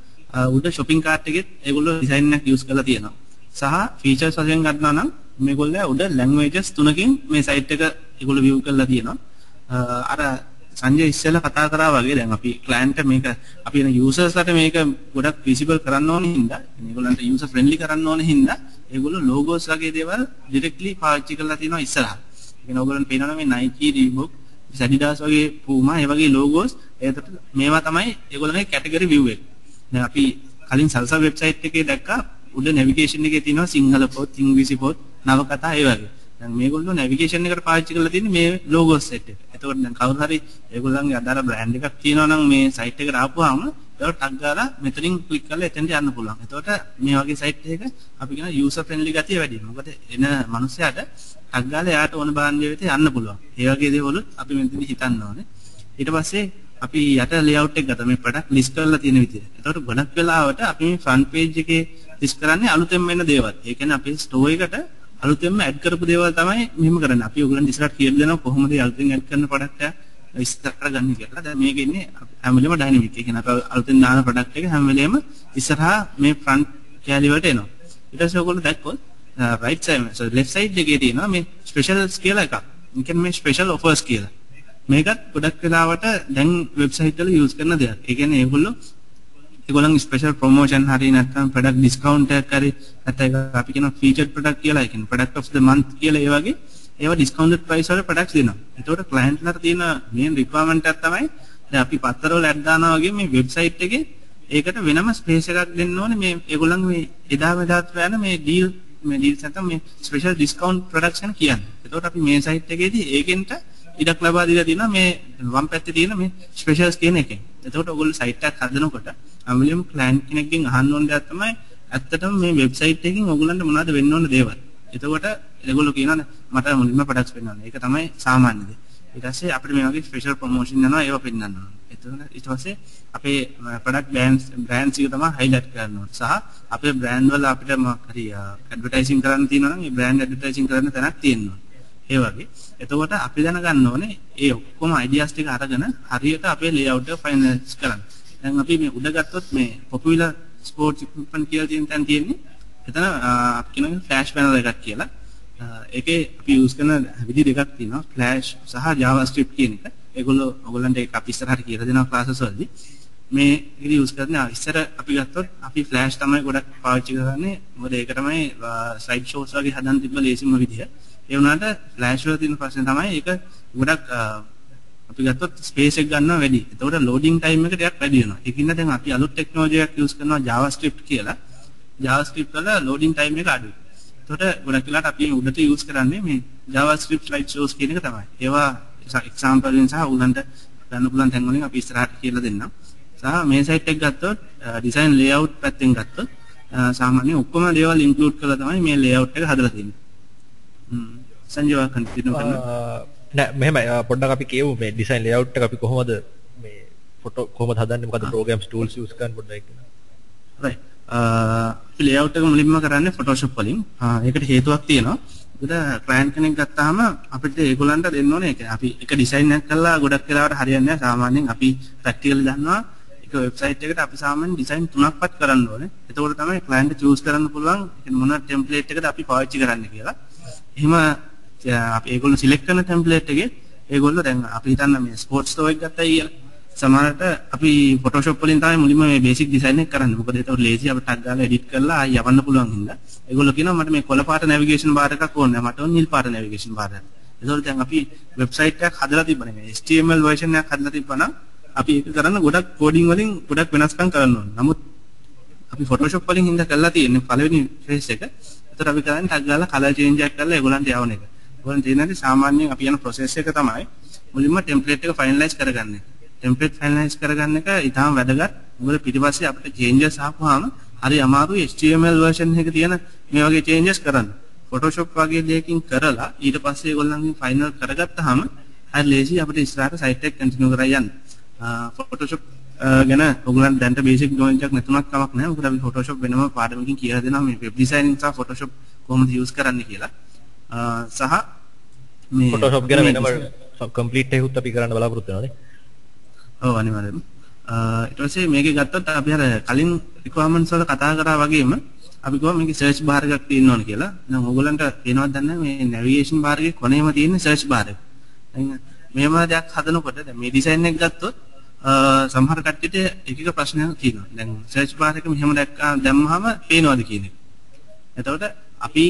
උඩ shopping cart එකෙත් ඒගොල්ලෝ design එකක් use කරලා තියෙනවා. සහ features වශයෙන් ගන්නවා නම් මේගොල්ලෝ උඩ languages 3කින් මේ site එක ඒගොල්ලෝ view කරලා තියෙනවා. අර සංජය ඉස්සෙල්ලා කතා කරා වගේ දැන් අපි client මේක අපි වෙන users ලට මේක ගොඩක් visible කරන්න ඕනේ හින්දා මේගොල්ලන්ට user friendly කරන්න ඕනේ හින්දා ඒගොල්ලෝ logos වගේ දේවල් directly පාවිච්චි කරලා තියෙනවා ඉස්සරහා. ඒ කියන්නේ ඔයගොල්ලන්ට පේනවා මේ Nike, Reebok, Adidas වගේ Puma ඒ වගේ logos ඒකට මේවා තමයි ඒගොල්ලන්ගේ category view එක. දැන් අපි කලින් සල්සා වෙබ්සයිට් එකේ දැක්කා උඩ navigation එකේ තියෙනවා සිංහල පොත්, ඉංග්‍රීසි පොත්, නවකතා ඒ වගේ. දැන් මේගොල්ලෝ navigation එකට පාවිච්චි කරලා තියෙන්නේ මේ logos set එක. එතකොට දැන් කවුරු හරි ඒගොල්ලන්ගේ අදාළ brand එකක් තියෙනවා නම් මේ site එකට ආපුවාම ඒකට ටග් ගාලා මෙතනින් ක්ලික් කරලා එතනට යන්න පුළුවන්. එතකොට මේ වගේ site එකක අපි කියන user friendly ගතිය වැඩි. මොකද එන මිනිස්සයාට ටග් ගාලා එයාට ඕන බාන්දිය වෙත යන්න පුළුවන්. ඒ වගේ දේවල් අපි මෙතනදී හිතන්න ඕනේ. ඊට පස්සේ අපි යට layout එක ගත්තා මේ product list කරලා තියෙන විදිහට. එතකොට ගොඩක් වෙලාවට අපි මේ front page එකේ list කරන්නේ අලුතෙන් එන දේවල්. ඒ කියන්නේ අපේ store එකට අලුතෙන්ම ඇඩ් කරපු දේවල් තමයි මෙහෙම කරන්නේ. අපි ඔයගොල්ලන් ඉස්සරහට කියලා දෙනවා කොහොමද අලුතෙන් ඇඩ් කරන product එක ඉස්සරහට ගන්න කියලා. දැන් මේක ඉන්නේ හැම වෙලේම dynamic. ඒ කියන්නේ අපි අලුතෙන් දාන product එක හැම වෙලේම ඉස්සරහා මේ front gallery වලට එනවා. ඊට පස්සේ ඔයගොල්ලෝ දැක්කොත් right side so left side එකේ තියෙනවා මේ specials කියලා එකක්. ඒ කියන්නේ මේ special offers කියලා. මේකත් ගොඩක් වෙලාවට දැන් වෙබ්සයිට් වල යූස් කරන දෙයක්. ඒ කියන්නේ ඒගොල්ලන් ස්පෙෂල් ප්‍රොමෝෂන් හරි නැත්නම් ප්‍රොඩක්ට් ඩිස්කවුන්ට් එකක් හරි නැත්නම් අපි කියන ෆීචර්ඩ් ප්‍රොඩක්ට් කියලා ඒ කියන්නේ ප්‍රොඩක්ට් ඔෆ් ද මන්ත් කියලා ඒ වගේ ඒවා ඩිස්කවුන්ටඩ් ප්‍රයිස් වල ප්‍රොඩක්ට්ස් දෙනවා. ඒතකොට ක්ලයන්ට් ලාට තියෙන මේන් රික්වයර්මන්ට් එක තමයි දැන් අපි පත්තර වල ඇඩ් දානවා වගේ මේ වෙබ්සයිට් එකේ ඒකට වෙනම ස්පේස් එකක් දෙන්න ඕනේ මේ ඒගොල්ලන් මේ එදා මෙදාත් යන මේ ඩීල්ස් නැත්නම් මේ ස්පෙෂල් ඩිස්කවුන්ට් ප්‍රොඩක්ට්ස් ගැන කියන්නේ. ඒතකොට අපි මේ සයිට් එකේදී ඒකෙන්ට ඉඩක් ලබා දීලා තියෙනවා මේ වම් පැත්තේ තියෙන මේ ස්පෙෂල්ස් කියන එකෙන්. එතකොට ඔයගොල්ලෝ සයිට් එකක් හදනකොට අමුලියම් ක්ලයන්ට් කෙනෙක්ගෙන් අහන්න ඕන දෙයක් තමයි ඇත්තටම මේ වෙබ්සයිට් එකකින් ඔයගොල්ලන්ට මොනවද වෙන්න ඕන දේවල්. එතකොට ඒගොල්ලෝ කියනවා මට මුලින්ම ප්‍රොඩක්ට්ස් පෙන්වන්න. ඒක තමයි සාමාන්‍ය දේ. ඊට පස්සේ අපිට මේ වගේ ස්පෙෂල් ප්‍රොමෝෂන් යනවා ඒවා පෙන්වන්න ඕන. එතකොට ඊට පස්සේ අපේ ප්‍රොඩක්ට් බ්‍රෑන්ඩ්ස් එක තමයි හයිලයිට් කරන්න ඕන. සහ අපේ බ්‍රෑන්ඩ් වල අපිට මොකක් හරි ඇඩ්වර්ටයිසින් කරන්න තියෙනවා නම් මේ බ්‍රෑන්ඩ් ඇඩ්වර්ටයිසින් කරන්න තැනක් තියෙනවා. ඒ වගේ. එතකොට අපි දැනගන්න ඕනේ ඒ ඔක්කොම අයිඩියාස් ටික අරගෙන හරියට අපේ ලේඅවුට් එක ෆයිනලයිස් කරන්න. දැන් අපි මේ උඩ ගත්තොත් මේ පොපියුලර් ස්පෝර්ට්ස් ඉක්විප්මන්ට් කියලා තියෙන තැන තියෙන්නේ. එතන අපි කියනවා ෆ්ලෑෂ් පැනල් එකක් කියලා. ඒකේ අපි යූස් කරන විදි දෙකක් තියෙනවා ෆ්ලෑෂ් සහ JavaScript කියන එක. ඒගොල්ලෝ ඔයගොල්ලන්ට ඒක අපි ඉස්සරහට කියලා දෙනවා ක්ලාසස් වලදී. මේ ඉතින් යූස් කරන්නේ ඉස්සර අපි ගත්තොත් අපි ෆ්ලෑෂ් තමයි ගොඩක් පාවිච්චි කරන්නේ. මොකද ඒක තමයි ස්ලයිඩ් ෂෝස් වගේ හදන්න තිබ්බ ලේසිම විදිය. ඒ වුණාට ෆ්ලෑෂ් වල තියෙන ප්‍රශ්නේ තමයි ඒක ගොඩක් අපි ගත්තොත් ස්පේස් එක ගන්නවා වැඩි. ඒතකොට ලෝඩින් ටයිම් එක ටිකක් වැඩි වෙනවා. ඒකින්ද දැන් අපි අලුත් ටෙක්නොලොජි එකක් යූස් කරනවා JavaScript කියලා. JavaScript වල ලෝඩින් ටයිම් එක අඩුයි. ඒතකොට ගොඩක් වෙලාවට අපි උඩට යූස් කරන්නේ මේ JavaScript slide shows කියන එක තමයි. ඒවා එක්සැම්පල් වලින් සහ උගලන්ට ගන්න පුළුවන් තැන් වලින් අපි ඉස්සරහට කියලා දෙන්නම්. සහ මේ සයිට් එක ගත්තොත් ඩිසයින් ලේඅවුට් පැත්තෙන් ගත්තොත් සාමාන්‍යයෙන් ඔක්කොම දේවල් ඉන්ක්ලූඩ් කරලා තමයි මේ ලේඅවුට් එක හදලා තියෙන්නේ. සංජය කන්ටිනියු කරනවා. නෑ මෙහෙම පොඩ්ඩක් අපි කියමු මේ ඩිසයින් ලේඅවුට් එක අපි කොහොමද මේ ෆොටෝ කොහොමද හදන්නේ මොකද ප්‍රෝග්‍රෑම්ස් ටූල්ස් යූස් කරන්න පොඩ්ඩක් කියන්න. රයිට්. ලේඅවුට් එක මුලින්ම කරන්නේ Photoshop වලින්. ඒකට හේතුවක් තියෙනවා. ඒකට ක්ලයන්ට් කෙනෙක් ගත්තාම අපිට ඒගොල්ලන්ට දෙන්න ඕනේ ඒක. අපි එක ඩිසයින් එකක් කරලා ගොඩක් වෙලාවට හරියන්නේ නැහැ. සාමාන්‍යයෙන් අපි ප්‍රැක්ටිකල් දන්නවා එක වෙබ්සයිට් එකකට අපි සාමාන්‍යයෙන් ඩිසයින් 3ක්වත් කරන්න ඕනේ. එතකොට තමයි ක්ලයන්ට් චූස් කරන්න පුළුවන් මොන ටෙම්ප්ලේට් එකද අපි පාවිච්චි කරන්න කියලා. එහෙම අපි ඒගොල්ලෝ සිලෙක්ට් කරන ටෙම්ප්ලේට් එකේ ඒගොල්ලෝ දැන් අපි හිතන්න මේ ස්පෝර්ට්ස් ස්ටෝර් එක ගත්තයි කියලා. සමහරට අපි Photoshop වලින් තමයි මුලින්ම මේ බේසික් ඩිසයින් එක කරන්නේ. මොකද ඒක ලේසි අපිට ටග් ගාලා එඩිට් කරලා ආයෙ යවන්න පුළුවන් හින්දා. ඒගොල්ලෝ කියනවා මට මේ කොළ පාට නැවිගේෂන් බාර් එකක් ඕනේ. මට ඕනේ නිල් පාට නැවිගේෂන් බාර් එකක්. ඒකෝර දැන් අපි වෙබ්සයිට් එකක් හදලා තිබ්බනේ. මේ HTML version එකක් හදලා තිබ්බනම් අපි ඒක කරන්න ගොඩක් කෝඩින් වලින් ගොඩක් වෙනස්කම් කරන්න ඕනේ. නමුත් අපි Photoshop වලින් හින්දා කරලා තියෙන්නේ පළවෙනි ෆේස් එක. ඒතර අපි කරන්නේ ටග් ගාලා කලර් චේන්ජ් එකක් කරලා ඒගොල්ලන්ට යවන එක. ඒගොල්ලන් තියෙන්නේ සාමාන්‍යයෙන් අපි යන ප්‍රොසෙස් එක තමයි මුලින්ම ටෙම්ප්ලේට් එක ෆයිනලයිස් කරගන්න එක. ටෙම්ප්ලේට් ෆයිනලයිස් කරගන්න එක ඊටාම වැදගත්. මොකද පිටිපස්සේ අපිට චේන්ජස් ආපුවාම හරි අමාරුයි HTML version එකේ තියෙන මේ වගේ චේන්ජස් කරන්න. Photoshop වගේ දෙයකින් කරලා ඊට පස්සේ ඒගොල්ලන්ගෙන් ෆයිනල් කරගත්තාම හරි ලේසි අපිට ඉස්සරහට සයිට් එක කන්ටිනියු කරලා යන්න. Photoshop ගැන ඔයගොල්ලන්ට දැනට බේසික් knowledge එකක් නැතුණක් කමක් නැහැ. මොකද අපි Photoshop වෙනම පාඩමකින් කියලා දෙනවා මේ web designing සහ Photoshop කොහොමද use කරන්න කියලා. සහ මේ Photoshop ගැන වෙනම complete එකකුත් අපි කරන්න බලාපොරොත්තු වෙනවානේ. ඔව් අනිවාර්යයෙන්ම. ඊට පස්සේ මේකේ ගත්තොත් අපි අර කලින් requirements වල කතා කරා වගේම අපි ගොම මේකේ search bar එකක් තියෙන්න ඕන කියලා. දැන් ඕගොල්ලන්ට පේනවද දන්නේ මේ navigation bar එකේ කොනේම තියෙන search bar එක. දැන් මෙහෙම දෙයක් හදනකොට දැන් මේ design එක ගත්තොත් සමහර කට්ටියට එක එක ප්‍රශ්නයක් තියෙනවා. දැන් search bar එක මෙහෙම දැම්මහම පේනවද කියන එක. එතකොට අපි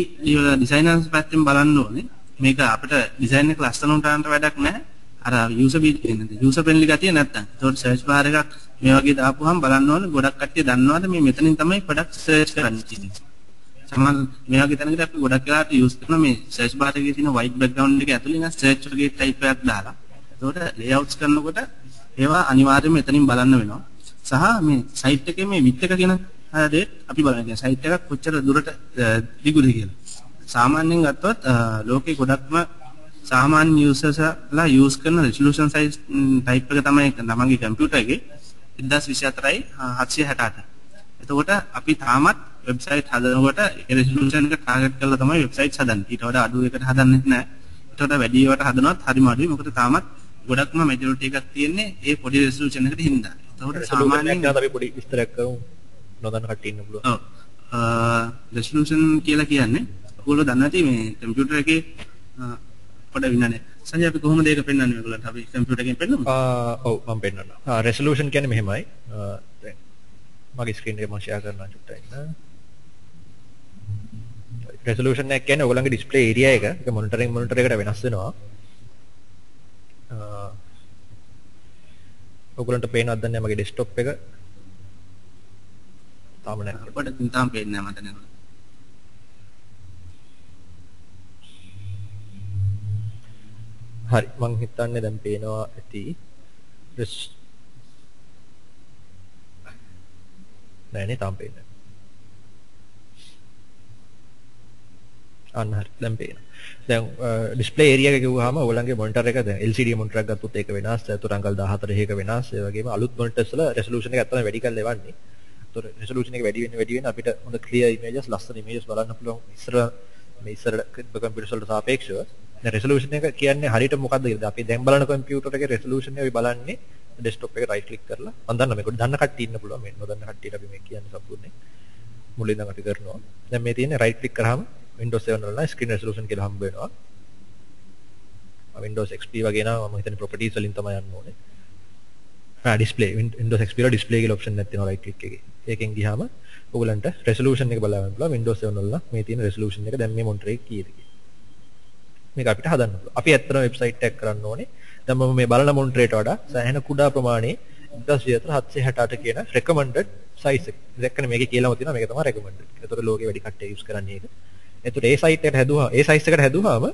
designers පැත්තෙන් බලන්න ඕනේ මේක අපිට design එක ලස්සන උන්ටන්ට වැඩක් නැහැ. අර user friendly ගතිය නැත්තම්. ඒතකොට search bar එකක් මේ වගේ දාපුවාම බලන්න ඕනේ ගොඩක් කට්ටිය දන්නවද මේ මෙතනින් තමයි product search කරන්න තියෙන්නේ. සමහර මේ වගේ තැනකට අපි ගොඩක් වෙලාවට use කරන මේ search bar එකේ තියෙන white background එක ඇතුළේ නිකන් search වගේ type එකක් දාලා. ඒතකොට layouts කරනකොට ඒවා අනිවාර්යයෙන්ම මෙතනින් බලන්න වෙනවා. සහ මේ site එකේ මේ width එක කියන දේ අපි බලන්න. site එකක් කොච්චර දුරට දිගුද කියලා. සාමාන්‍යයෙන් ගත්තොත් ලෝකේ ගොඩක්ම සාමාන්‍ය users ලා use කරන resolution size type එක තමයි තමන්ගේ computer එකේ 1024යි 768. එතකොට අපි තාමත් website හදනකොට ඒ resolution එක target කරලා තමයි websites හදන්නේ. ඊට වඩා අඩු එකකට හදන්නෙත් නැහැ. ඊට වඩා වැඩි ඒවාට හදනවත් හරිම අඩුයි. මොකද තාමත් ගොඩක්ම majority එකක් තියෙන්නේ ඒ පොඩි resolution එකට හින්දා. එතකොට සාමාන්‍යයෙන් අපි පොඩි විස්තරයක් කරමු. නොදන්න කට්ටිය ඉන්න පුළුවන්. ඔව්. resolution කියලා කියන්නේ ඔයගොල්ලෝ දන්නේ නැති මේ computer එකේ පොඩ වින්නනේ. සංජය අපි කොහොමද ඒක පෙන්වන්නේ ඔයගොල්ලන්ට? අපි කම්පියුටර් එකෙන් පෙන්නමු. ඔව් මම පෙන්නන්නම්. resolution කියන්නේ මෙහෙමයි. දැන් මගේ ස්ක්‍රීන් එක මම ෂෙයා කරනවා චුට්ටක් ඉන්න. resolution එක කියන්නේ ඔයගොල්ලන්ගේ display area එක monitor එකට වෙනස් වෙනවා. ඔයගොල්ලන්ට පේනවද දන්නේ මගේ desktop එක? තාම නැහැ. පොඩ්ඩක් තාම පේන්නේ නැහැ මට නේද? හරි මං හිතන්නේ දැන් පේනවා ඇති නෑනේ තාම පේන්නේ අන්න හරි දැන් පේනවා දැන් ඩිස්ප්ලේ ඒරියා එක කිව්වහම ඔයගොල්ලන්ගේ මොනිටර් එක දැන් LCD මොනිටර් එකක් ගත්තොත් ඒක වෙනස් ඒතර අංකල් 14 එක වෙනස් ඒ වගේම අලුත් මොනිටර්ස් වල රෙසලූෂන් එක ඇත්තටම වැඩි කරලා එවන්නේ ඒතර රෙසලූෂන් එක වැඩි වෙන අපිට හොඳ ක්ලියර් ඉමේජස් ලස්සන ඉමේජස් බලන්න පුළුවන් ඉස්සර කම්පියුටර්ස් වලට සාපේක්ෂව දැන් resolution එක කියන්නේ හරියට මොකද්ද කියලා. අපි දැන් බලන කම්පියුටර් එකේ resolution එක අපි බලන්නේ desktop එක right click කරලා. මම දන්නවා මේක දන්න කට්ටිය ඉන්න පුළුවන්. මේ නොදන්න කට්ටියට අපි මේ කියන්නේ සම්පූර්ණයෙන්. මුලින් ඉඳන් අපි කරනවා. දැන් මේ තියෙන්නේ right click කරාම Windows 7 වල screen resolution කියලා හම්බ වෙනවා. Windows XP වගේ නම් මම හිතන්නේ properties වලින් තමයි යන්න ඕනේ. display Windows XP වල display කියලා option එකක් තියෙනවා right click එකේ. ඒකෙන් ගියාම ඔයගලන්ට resolution එක බලන්න පුළුවන්. Windows 7 වල මේ තියෙන resolution එක දැන් මේ monitor එකේ කීයද කියලා. මේක අපිට හදන්න පුළුවන්. අපි ඇත්තටම වෙබ්සයිට් එකක් කරන්න ඕනේ. දැන් මම මේ බලන මොනිටරේට වඩා සෑහෙන කුඩා ප්‍රමාණයේ 1024 කියන recommended size එක. දැක්කනේ මේකේ කියලාම තියෙනවා මේක තමයි recommended. ඒතකොට ලෝකේ වැඩි කට්ටිය use කරන්නේ ඒක. ඒතකොට ඒ site එකට හැදුවා ඒ size එකට හැදුවාම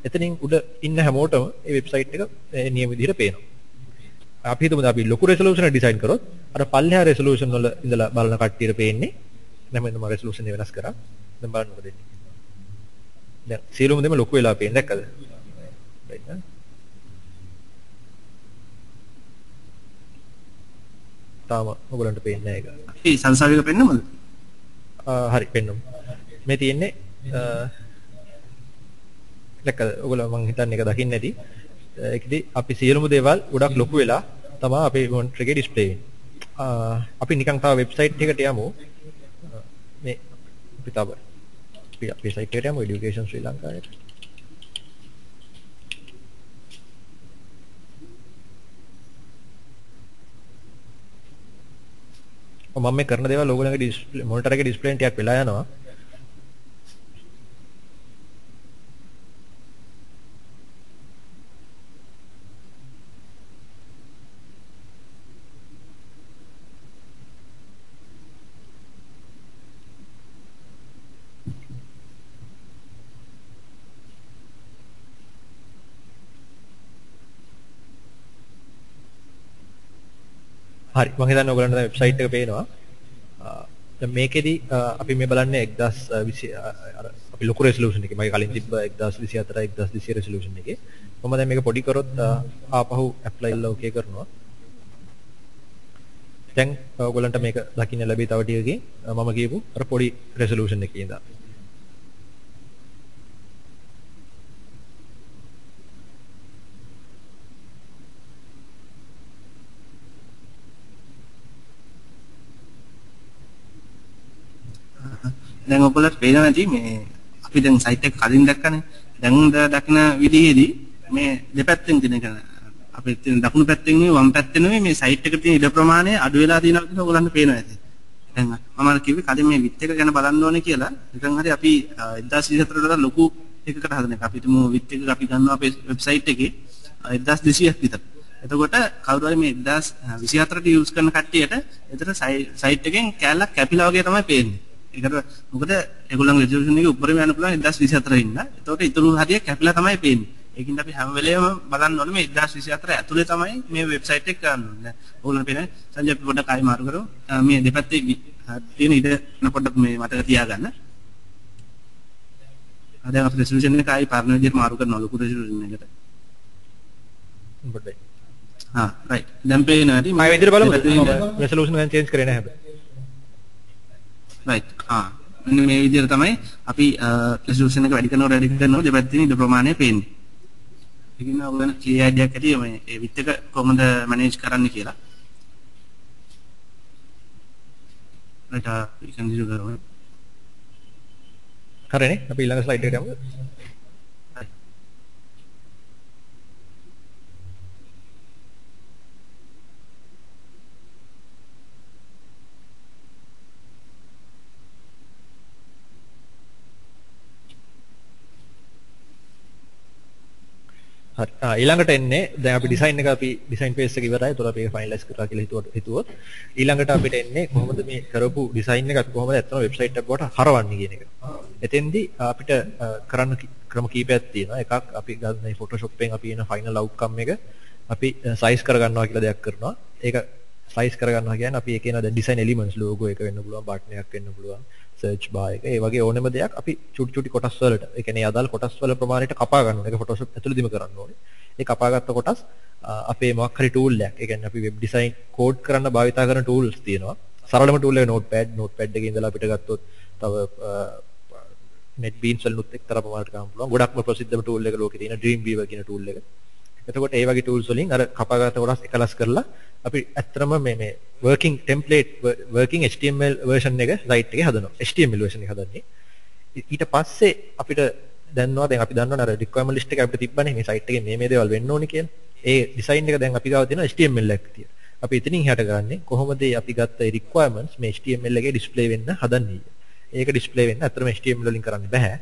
එතනින් උඩ ඉන්න හැමෝටම මේ වෙබ්සයිට් එක නියම විදිහට පේනවා. අපි හිතමු අපි ලොකු resolution එක design කරොත් අර පල්ලෙහා resolution වල ඉඳලා බලන කට්ටියට පේන්නේ නැම මම resolution එක වෙනස් කරා. දැන් බලන්න මොකද වෙන්නේ. දැන් සියලුම දෙම ලොකු වෙලා පේන්නේ දැක්කද? right නේ? තාම ඔයගලන්ට පේන්නේ නැහැ ඒක. අපි සංසාරික පෙන්නමුද? හරි පෙන්නමු. මේ තියෙන්නේ දැක්කද? ඔයගොල්ලෝ මං හිතන්නේ ඒක දකින්න ඇති. ඒකදී අපි සියලුම දේවල් ගොඩක් ලොකු වෙලා තමයි අපේ මොනිටර් එකේ ඩිස්ප්ලේ වෙන්නේ. අපි නිකන් තව වෙබ්සයිට් එකට යමු. මේ අපි තව අපේ සයිට් එකට යමු education ශ්‍රී ලංකාවට. මම මේ කරන දේවල් ඕගොල්ලන්ගේ ඩිස්ප්ලේ මොනිටර් එකේ ඩිස්ප්ලේ එක ටිකක් වෙලා යනවා. හරි මම හිතන්නේ ඔයගලන්ට දැන් වෙබ්සයිට් එක පේනවා. දැන් මේකෙදි අපි මේ බලන්නේ 1020 අර අපි ලොකු රෙසලූෂන් එකේ මගේ කලින් තිබ්බ 1024 1200 රෙසලූෂන් එකේ මම දැන් මේක පොඩි කරොත් ආපහු ඇප්ලයි කරලා ඕකේ කරනවා. දැන් ඔයගලන්ට මේක දකින්න ලැබී තව ටිකකින් මම කියපු අර පොඩි රෙසලූෂන් එකේ ඉඳලා දැන් ඔයගොල්ලන්ට පේනවා නැති මේ අපි දැන් සයිට් එක කලින් දැක්කනේ. දැන් දකින විදිහේදී මේ දෙපැත්තෙන් තියෙන එක අපේ තියෙන දකුණු පැත්තෙන් නෙවෙයි වම් පැත්තෙන් නෙවෙයි මේ සයිට් එකේ තියෙන ඉඩ ප්‍රමාණය අඩු වෙලා තියෙනවා කියලා ඔයගොල්ලන්ට පේනවා ඇති. දැන් මම අර කිව්වේ කලින් මේ විත් එක ගැන බලන්න ඕනේ කියලා. නිකන් හරි අපි 1024 වල ලොකු එකකට හදන එක. අපි තුමු විත් එක අපි ගන්නවා අපේ වෙබ්සයිට් එකේ 1200ක් විතර. එතකොට කවුරු හරි මේ 1024ට යූස් කරන කට්ටියට එතන සයිට් එකෙන් කැලලක් කැපිලා වගේ තමයි පේන්නේ. ඒකට මොකද ඒගොල්ලන්ගේ රෙසලූෂන් එකේ උඩරිම යන පුළුවන් 1024 ඉන්න. එතකොට ඊටු හරිය කැපිලා තමයි පේන්නේ. ඒකින්ද අපි හැම වෙලේම බලන්න ඕනේ මේ 1024 ඇතුලේ තමයි මේ වෙබ්සයිට් එක ගන්න ඕනේ. ඕගොල්ලෝ පේන්නේ සංජය අපි පොඩ්ඩක් ආයෙ මාරු කරමු. මේ දෙපැත්තේ තියෙන ඉඩ පොඩ්ඩක් මේ මතක තියාගන්න. දැන් අපි රෙසලූෂන් එක ආයෙ පරණ විදිහට මාරු කරනවා ලොකු රෙසලූෂන් එකට. පොඩ්ඩයි. රයිට්. දැන් පේනවා හරි. මම විදිහට බලමු. රෙසලූෂන් එක චේන්ජ් කරේ නැහැ හැබැයි. right මෙන්න මේ විදිහට තමයි අපි රෙසලූෂන් එක වැඩි කරනකොට දෙපැත්තේ ඉඩ ප්‍රමාණය පේන්නේ. ඒකින් ඔයගොල්ලන් ක්ලියර් අයිඩියක් ඇති මේ ඒ විත් එක කොහොමද මැනේජ් කරන්න කියලා. right we can do that. හරිනේ අපි ඊළඟ ස්ලයිඩ් එකට යමු. හරි ඊළඟට එන්නේ දැන් අපි ඩිසයින් එක අපි ඩිසයින් ෆේස් එක ඉවරයි. ඒතකොට අපි ඒක ෆයිනලයිස් කරලා කියලා හිතුවොත් ඊළඟට අපිට එන්නේ කොහොමද මේ කරපු ඩිසයින් එක අපි කොහොමද ඇත්තම වෙබ්සයිට් එකක් බවට හරවන්නේ කියන එක. එතෙන්දී අපිට කරන්න ක්‍රම කීපයක් තියෙනවා. එකක් අපි ගන්න මේ Photoshop එකෙන් අපි එන ෆයිනල් අවුට්කම් එක අපි සයිස් කර ගන්නවා කියලා දෙයක් කරනවා. ඒක සයිස් කර ගන්නවා කියන්නේ අපි ඒකේන දැන් ඩිසයින් එලිමන්ට්ස් logo එක වෙන්න පුළුවන්, බටන් එකක් වෙන්න පුළුවන්, search bar එක. ඒ වගේ ඕනෙම දෙයක් අපි චුටි චුටි කොටස් වලට ඒ කියන්නේ අදාළ කොටස් වල ප්‍රමාණයට කපා ගන්න ඕනේ. ඒක Photoshop ඇතුළේදීම කරන්න ඕනේ. ඒ කපාගත්ත කොටස් අපේ මොකක් හරි tool එකක්. ඒ කියන්නේ අපි web design code කරන්න භාවිතා කරන tools තියෙනවා. සරලම tool එක notepad එකේ ඉඳලා අපිට ගත්තොත් තව NetBeans වලිනුත් එක්තරා ප්‍රමාණයකට ගන්න පුළුවන්. ගොඩක්ම ප්‍රසිද්ධම tool එක ලෝකේ තියෙන Dreamweaver කියන tool එක. එතකොට ඒ වගේ tools වලින් අර කපාගත්ත කොටස් එකලස් කරලා අපි ඇත්තටම මේ working template working HTML version එක site එකේ හදනවා. HTML version එක හදන්නේ. ඊට පස්සේ අපිට දැන්නවා දැන් අපි දන්නවනේ අර requirement list එක අපිට තිබ්බනේ මේ site එකේ මේ දේවල් වෙන්න ඕනේ කියලා. ඒ design එක දැන් අපි ගාව තියෙනවා HTML එකක් තියෙන. අපි එතනින් එහාට ගන්නේ කොහොමද අපි ගත්ත ඒ requirements මේ HTML එකේ display වෙන්න හදන්නේ. ඒක display වෙන්න ඇත්තටම HTML වලින් කරන්න බෑ.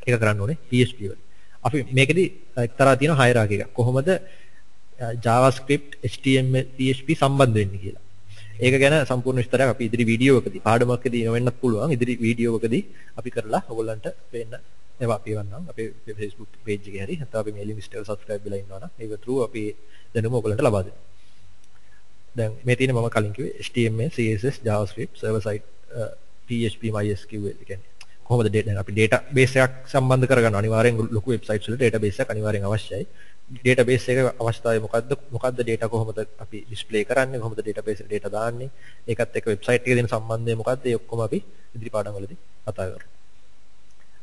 ඒක කරන්න ඕනේ PHP වලින්. අපි මේකෙදි එක්තරා තියෙන hierarchy එකක්. කොහොමද JavaScript HTML PHP සම්බන්ධ වෙන්නේ කියලා. ඒක ගැන සම්පූර්ණ විස්තරයක් අපි ඉදිරි වීඩියෝ එකදී පාඩමකදී නොවෙන්නත් පුළුවන්. ඉදිරි වීඩියෝ එකදී අපි කරලා ඔයගොල්ලන්ට පේන්න ඒවා අපි වන්නම් අපේ Facebook page එකේ හරි නැත්නම් අපි mailing list එකට subscribe වෙලා ඉන්නවා නම් ඒක through අපි දැනුම ඔයගොල්ලන්ට ලබා දෙනවා. දැන් මේ තියෙන මම කලින් කිව්වේ HTML CSS JavaScript server side PHP MySQL කියන්නේ කොහොමද අපි database එකක් සම්බන්ධ කරගන්න අනිවාර්යෙන් ලොකු websites වල database එකක් අනිවාර්යෙන් අවශ්‍යයි. database එක අවස්ථාවේ මොකද්ද data කොහොමද අපි display කරන්නේ කොහොමද database එකට data දාන්නේ ඒකත් එක්ක website එකේ දෙන සම්බන්ධය මොකද්ද ඒ ඔක්කොම අපි ඉදිරි පාඩම් වලදී කතා කරමු.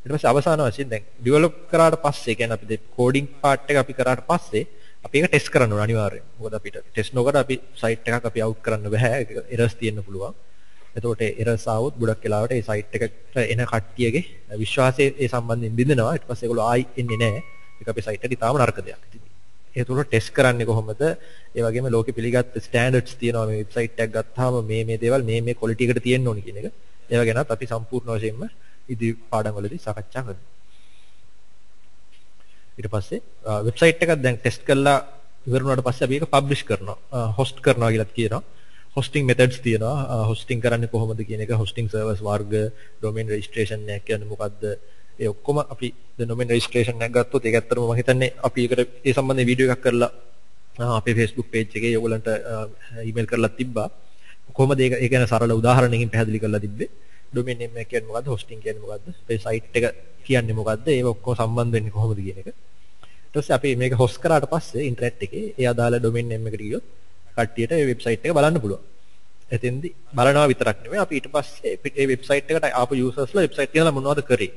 ඊට පස්සේ අවසාන වශයෙන් දැන් develop කරාට පස්සේ කියන්නේ අපි coding part එක අපි කරාට පස්සේ අපි ඒක test කරන්න ඕන අනිවාර්යෙන්. මොකද අපිට test නොකර අපි site එකක් අපි out කරන්න බෑ. ඒක errors තියෙන්න පුළුවන්. එතකොට errors ආවොත් ගොඩක් වෙලාවට ඒ site එකට එන කට්ටියගේ විශ්වාසය ඒ සම්බන්ධයෙන් බිඳිනවා. ඊට පස්සේ ඒගොල්ලෝ ආයි එන්නේ නැහැ. ඒක අපේ site එකේ තාම නරක දෙයක්. ඉතින් ඒක උඩ ටෙස්ට් කරන්නේ කොහොමද? ඒ වගේම ලෝකෙ පිළිගත් ස්ටෑන්ඩඩ්ස් තියෙනවා මේ වෙබ්සයිට් එකක් ගත්තාම මේ දේවල් මේ ක්වොලිටි එකට තියෙන්න ඕනි කියන එක. ඒවා ගැනත් අපි සම්පූර්ණ වශයෙන්ම ඉදිරි පාඩම් වලදී සාකච්ඡා කරනවා. ඊට පස්සේ වෙබ්සයිට් එකක් දැන් ටෙස්ට් කරලා ඉවර වුණාට පස්සේ අපි ඒක පබ්ලිෂ් කරනවා. හොස්ට් කරනවා කියලාත් කියනවා. hosting methods තියෙනවා. hosting කරන්නේ කොහොමද කියන එක, hosting servers වර්ග, domain registration එක කියන්නේ මොකද්ද? ඒ ඔක්කොම අපි domain registration එක ගත්තොත් ඒක ඇත්තටම මම හිතන්නේ අපි ඒකට ඒ සම්බන්ධයෙන් වීඩියෝ එකක් කරලා අපේ Facebook page එකේ ඔයගලන්ට email කරලා තිබ්බා. කොහොමද ඒක ගැන සරල උදාහරණයකින් පැහැදිලි කරලා තිබ්බේ. domain name එක කියන්නේ මොකද්ද? hosting කියන්නේ මොකද්ද? අපේ site එක කියන්නේ මොකද්ද? ඒව ඔක්කොම සම්බන්ධ වෙන්නේ කොහොමද කියන එක. ඊට පස්සේ අපි මේක host කරාට පස්සේ ඉන්ටර්නෙට් එකේ ඒ අදාළ domain name එකට ගියොත් කට්ටියට ඒ වෙබ්සයිට් එක බලන්න පුළුවන්. එතෙන්දී බලනවා විතරක් නෙවෙයි අපි ඊට පස්සේ මේ වෙබ්සයිට් එකට ආපු යූසර්ස්ලා වෙබ්සයිට් එකේ මොනවද කරේ.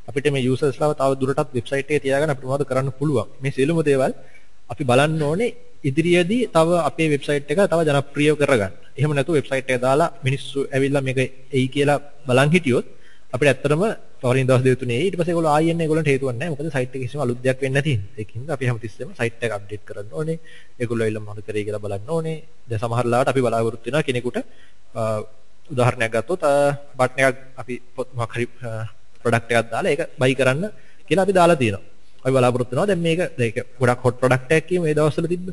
අපිට මේ යූසර්ස්ලාව තව දුරටත් වෙබ්සයිට් එකේ තියාගෙන අපිට මොනවද කරන්න පුළුවන්. මේ සියලුම දේවල් අපි බලන්න ඕනේ ඉදිරියේදී තව අපේ වෙබ්සයිට් එක තව ජනප්‍රිය කරගන්න. එහෙම නැතුව වෙබ්සයිට් එක දාලා මිනිස්සු ඇවිල්ලා මේක එයි කියලා බලන් හිටියොත් අපිට ඇත්තටම තවරින් දවස් දෙක තුනේ ඊට පස්සේ ඒගොල්ලෝ ආයෙත් ඒගොල්ලන්ට හේතුවක් නැහැ. මොකද සයිට් එකේ කිසිම අලුත් දෙයක් වෙන්නේ නැති හින්දා. ඒකින්ද අපි හැමතිස්සෙම සයිට් එක අප්ඩේට් කරන්න ඕනේ. ඒගොල්ලෝ ඇවිල්ලා මොනවද කරේ කියලා බලන්න ඕනේ. දැන් සමහර ලාවට අපි බලාපොරොත්තු වෙනවා කෙනෙකුට උදාහරණයක් ගත්තොත් බටන් එකක් අපි මොකක් හරි ප්‍රොඩක්ට් එකක් දාලා ඒක බයි කරන්න කියලා අපි දාලා තියෙනවා. අපි බලාපොරොත්තු වෙනවා දැන් මේක ගොඩක් හොට් ප්‍රොඩක්ට් එකක් කියමු මේ දවස්වල තිබ්බ.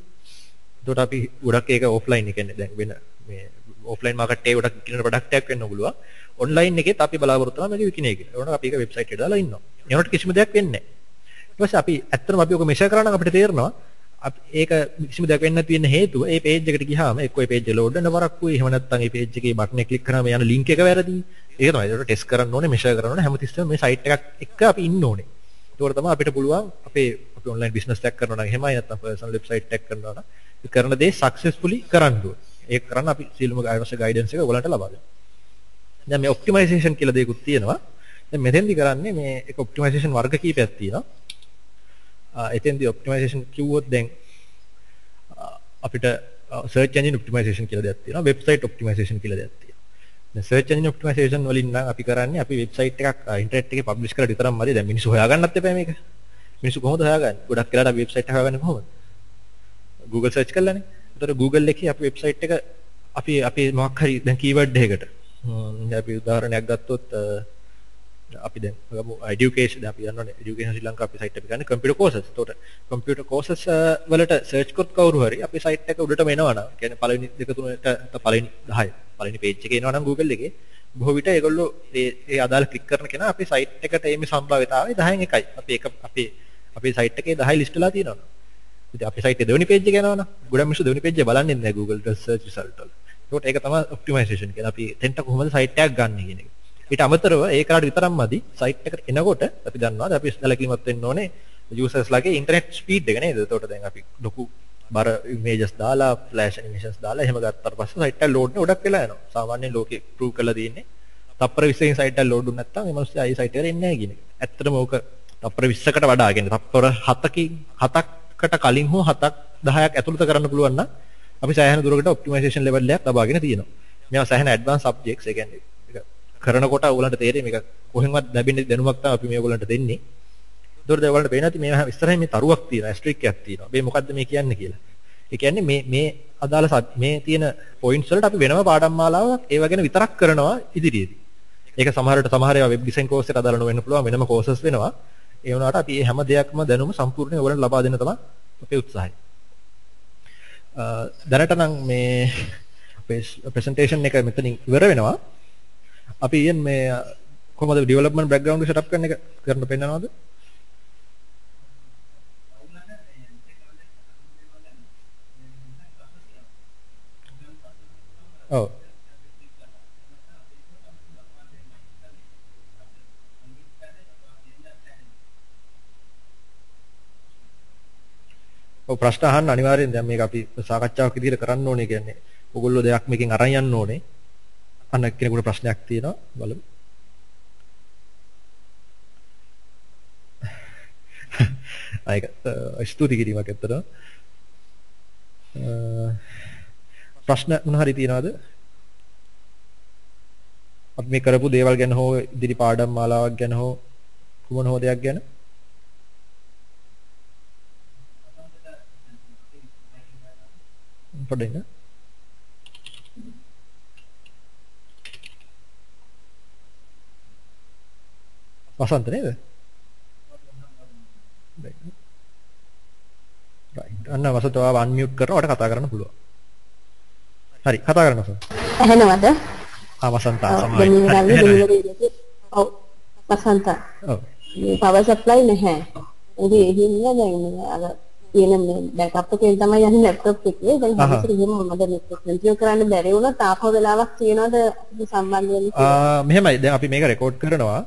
ඒකට අපි ගොඩක් ඒක ඔෆ්ලයින් එකනේ දැන් වෙන මේ ඔෆ්ලයින් මාකට් එකේ ගොඩක් විකිනන ප්‍රොඩක්ට් එකක් වෙන්න පුළුවන්. ඔන්ලයින් එකේත් අපි බලාපොරොත්තු වෙනවා මේක විකිනේ කියලා. ඒකට අපි ඒක වෙබ්සයිට් එකට දාලා ඉන්නවා. ඒනොට කිසිම දෙයක් වෙන්නේ නැහැ. ඊට පස්සේ අපි ඇත්තටම අපි ඔක මෙෂර් කරා නම් අපිට තේරෙනවා ඒක කිසිම දෙයක් වෙන්න නැති වෙන හේතුව ඒ පේජ් එකට ගියාම එක්ක ඒ පේජ් එක ලෝඩ් වෙන වරක්කුයි එහෙම නැත්නම් ඒ පේජ් එකේ බටන් එක ක්ලික් කරාම යන ලින්ක් එක වැරදි. ඒක තමයි. ඒකට ටෙස්ට් කරන්න ඕනේ, මෙෂර් කරන්න ඕනේ. හැමතිස්සෙම මේ සයිට් එකක් එක්ක අපි ඉන්න ඕනේ. ඒකට තමයි අපිට පුළුවන් අපි ඔන්ලයින් බිස්නස් එකක් කරනවා නම් එහෙමයි නැත්නම් පර්සනල් වෙබ්සයිට් එකක් කරනවා නම් ඒ කරන දේ සක්සස්ෆුලි කරන්න ඕනේ. ඒක කරන්න අපි සියලුම අවශ්‍ය ගයිඩන්ස් එක ඔයගලන්ට ලබා දෙනවා. දැන් මේ ඔප්ටිමයිසේෂන් කියලා දෙයක්ත් තියෙනවා. දැන් මෙතෙන්දි කරන්නේ මේ එක ඔප්ටිමයිසේෂන් වර්ග කීපයක් තියෙනවා. එතෙන්දි ඔප්ටිමයිසේෂන් කිව්වොත් දැන් අපිට search engine optimization කියලා දෙයක් තියෙනවා, website optimization කියලා දෙයක් තියෙනවා. දැන් search engine optimization වලින් නම් අපි කරන්නේ අපි website එකක් ඉන්ටර්නෙට් එකේ publish කරලා විතරක් මදි. දැන් මිනිස්සු හොයාගන්නත් එපා මේක. මිනිස්සු කොහොමද හොයාගන්නේ? ගොඩක් වෙලාවට අපි website එක හොයාගන්නේ කොහොමද? Google search කරලානේ. ඒතර Google එකේ අපි website එක අපි මොකක් හරි දැන් keyword එකකට අපි උදාහරණයක් ගත්තොත් අපි දැන් ගමු education අපි යනවානේ education ශ්‍රී ලංකා අපි site එක ගන්න computer courses. එතකොට computer courses වලට search කරොත් කවුරු හරි අපේ site එක උඩටම එනවා නම් කියන්නේ පළවෙනි දෙක තුනට පළවෙනි 10 පළවෙනි page එකේ එනවා නම් Google එකේ බොහෝ විට ඒගොල්ලෝ ඒ අදාළ click කරන කෙනා අපේ site එකට එීමේ සම්භාව්‍යතාවය 10න් 1යි. අපි ඒක අපේ site එකේ 10 list වෙලා තියෙනවා. ඉතින් අපේ site එකේ දෙවෙනි page එක යනවා නම් ගොඩක් මිනිස්සු දෙවෙනි page එක බලන්නේ නැහැ Google search result වල. ඒකට ඒක තමයි optimization කියන්නේ. අපි එතෙන්ට කොහොමද site එකක් ගන්න කියන එක. ඊට අමතරව ඒකට විතරක්ම මදි site එකට එනකොට අපි දන්නවා අපි සැලකිලිමත් වෙන්න ඕනේ users ලාගේ internet speed එක නේද? එතකොට දැන් අපි ලොකු බර images දාලා flash animations දාලා එහෙම ගත්තාට පස්සේ site එක load වෙන ගොඩක් වෙලා යනවා. සාමාන්‍යයෙන් ලෝකේ prove කරලා තියෙන්නේ තප්පර 20කින් site එක load වුනේ නැත්නම් මේ මිනිස්සු ආයේ site එකට එන්නේ නැහැ කියන එක. ඇත්තටම ඕක තප්පර 20කට වඩා කියන්නේ තප්පර 7කට කලින් හෝ 7ක් 10ක් ඇතුළත කරන්න පුළුවන් නම් අපි සෑහෙන දුරකට optimization level එකක් ලබාගෙන තියෙනවා. මේවා සෑහෙන advanced subjects ඒ කියන්නේ කරනකොට ඔයගලන්ට තේරෙයි මේක කොහෙන්වත් ලැබෙන දැනුමක් තමයි අපි මේ ඔයගලන්ට දෙන්නේ. ඒතකොට දැන් ඔයගලන්ට පේන ඇති මේ ඉස්සරහින් මේ තරුවක් තියෙනවා, ඇස්ට්‍රික් එකක් තියෙනවා. මේ මොකද්ද මේ කියන්නේ කියලා. ඒ කියන්නේ මේ අදාළ මේ තියෙන පොයින්ට්ස් වලට අපි වෙනම පාඩම් මාලාවක් ඒව ගැන විතරක් කරනවා ඉදිරියේදී. ඒක සමහර ඒවා වෙබ් ඩිසයින් කෝස් එකට අදාළ නොවෙන්න පුළුවන් වෙනම කෝසස් වෙනවා. ඒ වුණාට අපි මේ හැම දෙයක්ම දැනුම සම්පූර්ණයෙන් ඔයගලන්ට ලබා දෙන්න තමයි අපේ උත්සාහය. දැනට නම් මේ අපේ ප්‍රසන්ටේෂන් එක මෙතනින් ඉවර වෙනවා. අපි ඊයන් මේ කොහොමද ඩෙවලොප්මන්ට් බෑග්ග්‍රවුන්ඩ් එක සෙටප් කරන එක කරන්න පෙන්නනවද? ඔව්. ඔව් ප්‍රශ්න අහන්න අනිවාර්යෙන් දැන් මේක අපි සාකච්ඡාවක් විදිහට කරන්න ඕනේ කියන්නේ. ඔයගොල්ලෝ දෙයක් මේකෙන් අරන් යන්න ඕනේ. අන්න කෙනෙකුට ප්‍රශ්නයක් තියෙනවා බලමු. ආයක ස්තුති කිරීමක් ඇත්තටම. ප්‍රශ්න මොන හරි තියනවද? අපි මේ කරපු දේවල් ගැන හෝ ඉදිරි පාඩම් මාලාවක් ගැන හෝ කුමන හෝ දෙයක් ගැන? පොඩ්ඩක් ඉන්න. වසන්ත නේද? right. අන්න වසන්ත ඔයාව අන්මියුට් කරනවා. ඔයාලට කතා කරන්න පුළුවන්. හරි කතා කරන්න වසන්ත. ඇහෙනවද? වසන්ත සමහරයි. ඔව් වසන්ත. ඔව්. මේ power supply නැහැ. ඒ හින්දා දැන් අර තියෙන මේ බෑකප් එකෙන් තමයි යන්නේ ලැප්ටොප් එකේ. දැන් හදිසියෙ එහෙම මම දැන් කන්ටිනියු කරන්න බැරි වුණා. තාපව වෙලාවක් තියනවාද සම්බන්ධ වෙන්න? මෙහෙමයි. දැන් අපි මේක රෙකෝඩ් කරනවා.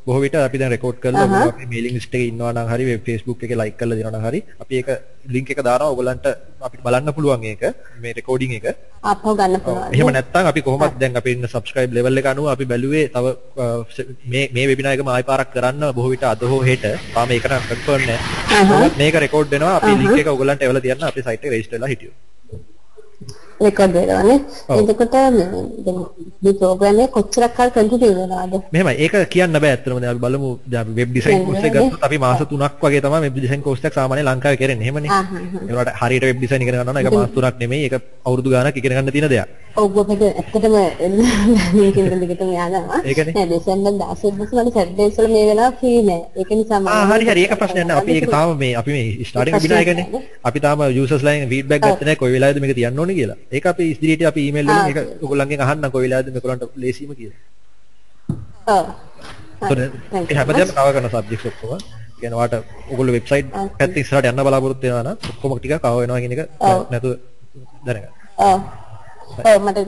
බොහෝ විට අපි දැන් රෙකෝඩ් කරලා අපි මේලින් ලිස්ට් එකේ ඉන්නවා නම් හරි Facebook එකේ ලයික් කරලා දෙනවා නම් හරි අපි ඒක ලින්ක් එක දානවා ඔයගලන්ට අපිට බලන්න පුළුවන් ඒක මේ රෙකෝඩින් එක අපව ගන්න පුළුවන්. එහෙම නැත්නම් අපි කොහොමද දැන් අපි ඉන්න subscribe level එක අනුව අපි බැලුවේ තව මේ වෙබිනාර් එකම ආයෙ පාරක් කරන්න බොහෝ විට අද හෝ හෙට තාම ඒක නම් කන්ෆර්ම් නැහැ. මේක රෙකෝඩ් වෙනවා අපි ලින්ක් එක ඔයගලන්ට එවලා තියන්න අපේ site එක රෙජිස්ටර් වෙලා හිටියෝ. රෙකෝඩ් වෙනවානේ. එතකොට මේ ප්‍රෝග්‍රෑම් එක කොච්චරක් කල් කන්ටිනියු වෙනවද? මෙහෙමයි. ඒක කියන්න බෑ ඇත්තටම. දැන් අපි බලමු දැන් අපි වෙබ් ඩිසයින් කෝස් එක ගත්තොත් අපි මාස 3ක් වගේ තමයි වෙබ් ඩිසයින් කෝස් එකක් සාමාන්‍යයෙන් ලංකාවේ කරන්නේ. එහෙමනේ. ඒකට හරියට වෙබ් ඩිසයින් ඉගෙන ගන්නවා නම් ඒක මාස 3ක් නෙමෙයි. ඒක අවුරුදු ගාණක් ඉගෙන ගන්න තියෙන දෙයක්. ඔව් ඔබට ඇත්තටම මේකෙන් දෙකටම යනවා. නෑ දෙසැම්බර් 16 වල සැටර්ඩේස් වල මේ වෙලාව ෆ්‍රී නෑ. ඒක නිසා මම හරි හරි ඒක ප්‍රශ්නයක් නෑ. අපි ඒක තාම මේ අපි මේ ස්ටාර්ටින් වෙබිනාර් එකනේ. අපි තාම යූසර්ස් ලයින් ෆීඩ්බැක් ගත්තේ නෑ කොයි වෙලාවෙද මේක තියන්න ඕනේ කියලා. ඒක අපි ඉදිරියට අපි ඊමේල් වලින් ඒක ඔයගොල්ලන්ගෙන් අහන්න කොයි වෙලාවෙද මේගොල්ලන්ට ලේසිම කියලා. ඔව්. ඒ හැමදේම කවර් කරන සබ්ජෙක්ට්ස් ඔක්කොම. කියන්නේ වාට ඔයගොල්ලෝ වෙබ්සයිට් පැත්ත ඉස්සරහට යන්න බලාපොරොත්තු වෙනවා නම් ඔක්කොම ටික කවර් වෙනවා කියන එක නැතුව දැනගන්න. ඔව්. ඔව් මට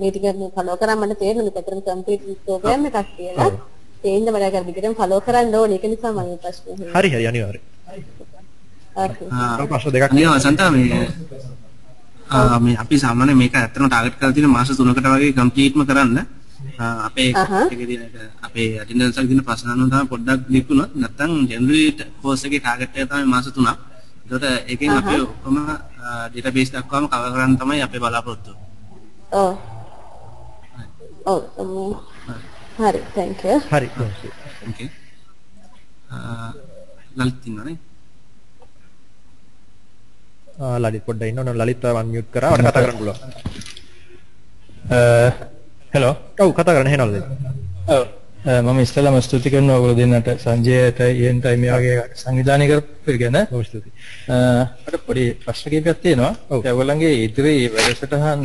මේ ටික ෆලෝ කරා මට තේරෙන්නේ මෙතන කම්ප්ලීට් ප්‍රෝග්‍රෑම් එකක් කියලා. ඒ හින්දා මට අර විදිහටම ෆලෝ කරන්න ඕනේ. ඒක නිසා මම ප්‍රශ්නේ. හරි හරි අනිවාර්යයෙන්. ප්‍රශ්න දෙකක් නෑ සන්තා මේ අපි සාමාන්‍යයෙන් මේක ඇත්තටම ටාගට් කරලා තියෙන මාස 3කට වගේ කම්ප්ලීට්ම කරන්න. අපේ එකේ අපේ අටෙන්ඩන්ස් එකේ තියෙන ප්‍රශ්න අනුව තමයි පොඩ්ඩක් ලිකුණොත් නැත්නම් ජෙනරලි කෝස් එකේ ටාගට් එක තමයි මාස 3ක්. ඒකට එකෙන් අපි ඔක්කොම ඩේටාබේස් දක්වාම කවර් කරන්න තමයි අපේ බලාපොරොත්තු. ඔව්. ඔව් හරි thank you. හරි. okay. ලලිත් ඉන්නවනේ. ලලිත් පොඩ්ඩක් ඉන්න ඕන. ලලිත් අන්මියුට් කරා. ඔයාලට කතා කරන්න පුළුවන්. හෙලෝ. ඔව් කතා කරන්න හෙනවලු දැන්. ඔව්. මම ඉස්සෙල්ලාම ස්තුති කරනවා ඔයගොල්ලෝ දෙන්නට සංජයට යෙන්ටයි මේ වගේ සංවිධානය කරපු ගැන. ඔව් ස්තුතියි. මට පොඩි ප්‍රශ්න කිහිපයක් තියෙනවා. ඔයගොල්ලන්ගේ ඉදිරි වැඩසටහන්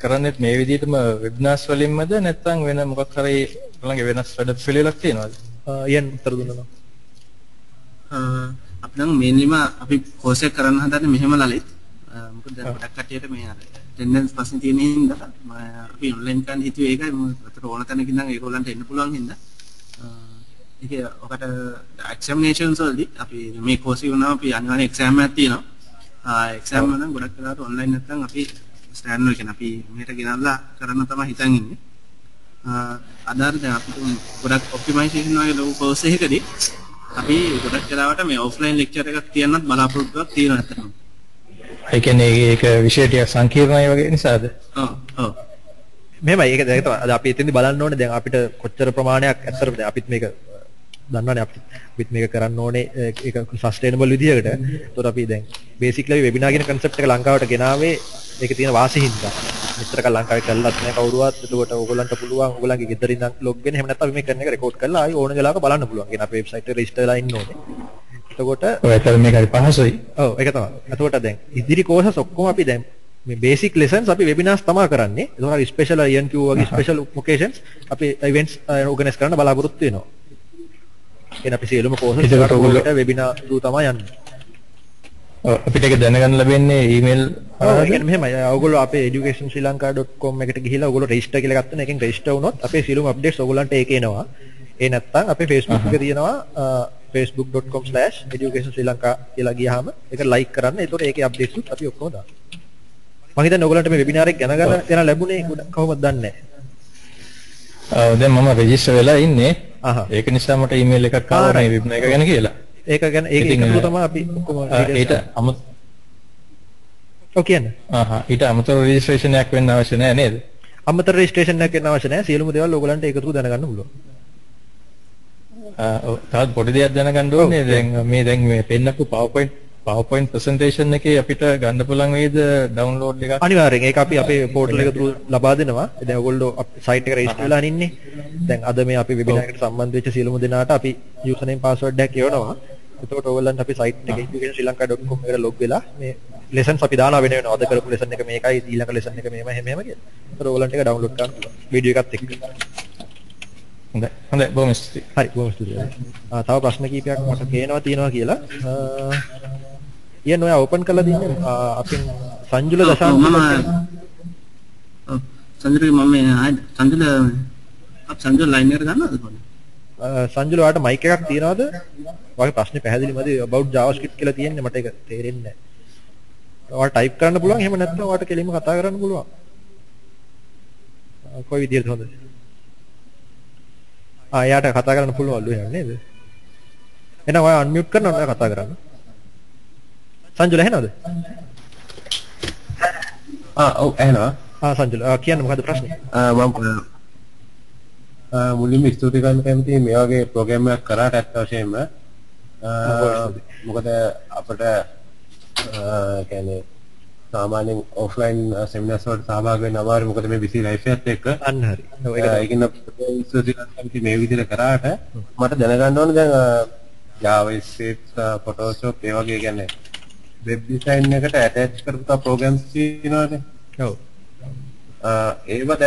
කරන්නේ මේ විදිහටම වෙබ්නාස් වලින්මද නැත්නම් වෙන මොකක් හරි ඔයගොල්ලන්ගේ වෙනස් වැඩ පිළිවෙලක් තියෙනවද? යන් උත්තර දුන්නා. අපි නම් මේන්ලිම අපි කෝස් එක කරන්න හදන්නේ මෙහෙම ලලිත්. මොකද දැන් ගොඩක් කටියට මේ අර ටෙන්ඩන්ස් ප්‍රශ්න තියෙන හින්දා අපි ඔන්ලයින් කරන්න හිතුවේ ඒකයි. මොකද ඕන තැනක ඉඳන් ඒගොල්ලන්ට එන්න පුළුවන් හින්දා. ඒක ඔකට එක්සැමිනේෂන්ස් වලදී අපි මේ කෝස් එක වුණාම අපි අනිවාර්යෙන් එක්සෑම් එකක් තියෙනවා. එක්සෑම් එක නම් ගොඩක් වෙලාවට ඔන්ලයින් නැත්නම් අපි ස්ටෑන්ඩ් වල කියන අපි මෙහෙට ගෙනල්ලා කරන්න තමයි හිතන් ඉන්නේ. අදාර දැන් අපිට ගොඩක් ඔප්ටිමයිසේෂන් වගේ ලොකු කෝස් එකකදී අපි ගොඩක් වෙලාවට මේ ඔෆ්ලයින් ලෙක්චර් එකක් තියන්නත් බලාපොරොත්තුවක් තියෙනවා අතටම. ඒ කියන්නේ ඒක විෂය ටිකක් සංකීර්ණයි වගේ නිසාද? ඔව් ඔව්. මෙහෙමයි ඒක දැන් තමයි අපි එතෙන්දි බලන්න ඕනේ දැන් අපිට කොච්චර ප්‍රමාණයක් ඇත්තටම දැන් අපිත් මේක දන්නවනේ අපිත් මේක කරන්න ඕනේ ඒක සස්ටේනබල් විදියකට. ඒතකොට අපි දැන් බේසික්ලි වෙබිනාර් කියන concept එක ලංකාවට ගෙනාවේ ඒකේ තියෙන වාසිය හින්දා. මෙච්චර කල් ලංකාවේ කළත් නැහැ කවුරුවත්. ඒකට ඕගොල්ලන්ට පුළුවන් ඕගොල්ලන්ගේ ගෙදර ඉඳන් ලොග් වෙන්න. එහෙම නැත්නම් අපි මේ කරන එක රෙකෝඩ් කරලා ආයි ඕන වෙලාවක බලන්න පුළුවන්. කියන අපේ වෙබ්සයිට් එක රෙජිස්ටර් වෙලා ඉන්න ඕනේ. එතකොට ඔය ඇත්තට මේක හරි පහසුයි. ඔව් ඒක තමයි. එතකොට දැන් ඉදිරි කෝසස් ඔක්කොම අපි දැන් මේ බේසික් ලෙසන්ස් අපි වෙබිනාර්ස් තමයි කරන්නේ. ඒතකොට හරි ස්පෙෂල් INQ වගේ ස්පෙෂල් ඔකේෂන්ස් අපි ඉවෙන්ට්ස් ඕගනයිස් කරන්න බලාපොරොත්තු වෙනවා. එහෙනම් අපි සියලුම කෝසස් එකට ඔයගොල්ලන්ට වෙබිනාර් through තමයි යන්නේ. ඔව් අපිට ඒක දැනගන්න ලැබෙන්නේ ඊමේල් ඔව් ඒ කියන්නේ මෙහෙමයි. ඔයගොල්ලෝ අපේ educationsrilanka.com එකට ගිහිලා ඔයගොල්ලෝ රෙජිස්ටර් කියලා ගත්තම එකෙන් රෙජිස්ටර් වුණොත් අපේ සියලුම අප්ඩේට්ස් ඔයගොල්ලන්ට ඒකේ එනවා. ඒ නැත්තම් අපේ Facebook එකේ තියෙනවා facebook.com/educationsrilanka කියලා ගියාම ඒක ලයික් කරන්න. ඒතකොට ඒකේ අප්ඩේට්ස් උත් අපි ඔක්කොම දානවා. මම හිතන්නේ ඔයගොල්ලන්ට මේ වෙබිනාර් එක ගැන ලැබුණේ කොහොමද දන්නේ නැහැ. ඔව් දැන් මම රෙජිස්ටර් වෙලා ඉන්නේ. ඒක නිසා මට ඊමේල් එකක් ආවා මේ වෙබ්නා එක ගැන කියලා. ඒක ගැන ඒක එකතු තමයි අපි ඔක්කොම ඊට ඔව් කියන්නේ. ඊට අමතර රෙජිස්ට්‍රේෂන් එකක් වෙන්න අවශ්‍ය නැහැ නේද? අමතර රෙජිස්ට්‍රේෂන් එකක් වෙන්න අවශ්‍ය නැහැ. සියලුම දේවල් ඔයගොල්ලන්ට ඒකතු දැනගන්න පුළුවන්. ඔව් තවත් පොඩි දෙයක් දැනගන්න ඕනේ. දැන් මේ පෙන්නපු PowerPoint PowerPoint presentation එකේ අපිට ගන්න පුළුවන් වේද download එකක්? අනිවාර්යෙන් ඒක අපි අපේ පෝර්ටල් එක through ලබා දෙනවා. දැන් ඔයගොල්ලෝ site එක register වෙලා ඉන්නේ. දැන් අද මේ අපි webinar එකට සම්බන්ධ වෙච්ච සියලුම දෙනාට අපි username password එකක් කියවනවා. එතකොට ඔයගොල්ලන්ට අපි site එකේ education.srilanka.com එකට log වෙලා මේ lessons අපි දානවා වෙනවා. අද කරපු lesson එක මේකයි ඊළඟ lesson එක මෙහෙම මෙහෙම කියලා. ඒතර ඔයගොල්ලන්ට ඒක download කරන්න පුළුවන්. වීඩියෝ එකත් එක්ක. හොඳයි බොහොම ස්තුතියි. හරි බොහොම ස්තුතියි. තව ප්‍රශ්න කිහිපයක් මට තියෙනවා කියලා. ඊයන් ඔයා ඕපන් කරලා දින්නේ අපින් සංජුල දශාන්ත සංජුල සංජුල ලයින් එකට ගන්නවද කොහොමද? සංජුල ඔයාට මයික් එකක් තියනවද? ඔයාගේ ප්‍රශ්නේ පැහැදිලිමද about javascript කියලා තියෙන්නේ මට ඒක තේරෙන්නේ නැහැ. ඔයාලා ටයිප් කරන්න පුළුවන් එහෙම නැත්නම් ඔයාට කෙලින්ම කතා කරන්න පුළුවන්. කොයි විදිහටද හොඳද? යාට කතා කරන්න පුළුවන්ලු එහෙනම් නේද? එහෙනම් ඔයා අන්මියුට් කරනවා ඔයා කතා කරන්න. සංජුල ඇහෙනවද? ඔව් ඇහෙනවා. සංජුල කියන්න මොකද්ද ප්‍රශ්නේ? මම මුලින්ම ස්තුති කරන්න කැමතියි මේ වගේ ප්‍රෝග්‍රෑම් එකක් කරාට ඇත්ත වශයෙන්ම. මොකද අපිට කියන්නේ සාමාන්‍යයෙන් ඔෆ්ලයින් සෙමිනාර්ස් වලට සහභාගී වෙන්න අමාරුයි මොකද මේ බිසි ලයිෆ් එකත් එක්ක. අන්න හරි. ඒකින ස්තුති කරන්න කැමතියි මේ විදිහට කරාට මට දැනගන්න ඕනේ දැන් JavaScript Photoshop ඒ වගේ කියන්නේ වෙබ් ඩිසයින් එකට ඇටච් කරපු ප්‍රෝග්‍රෑම්ස් තියෙනවානේ. ඔව්. ඒවද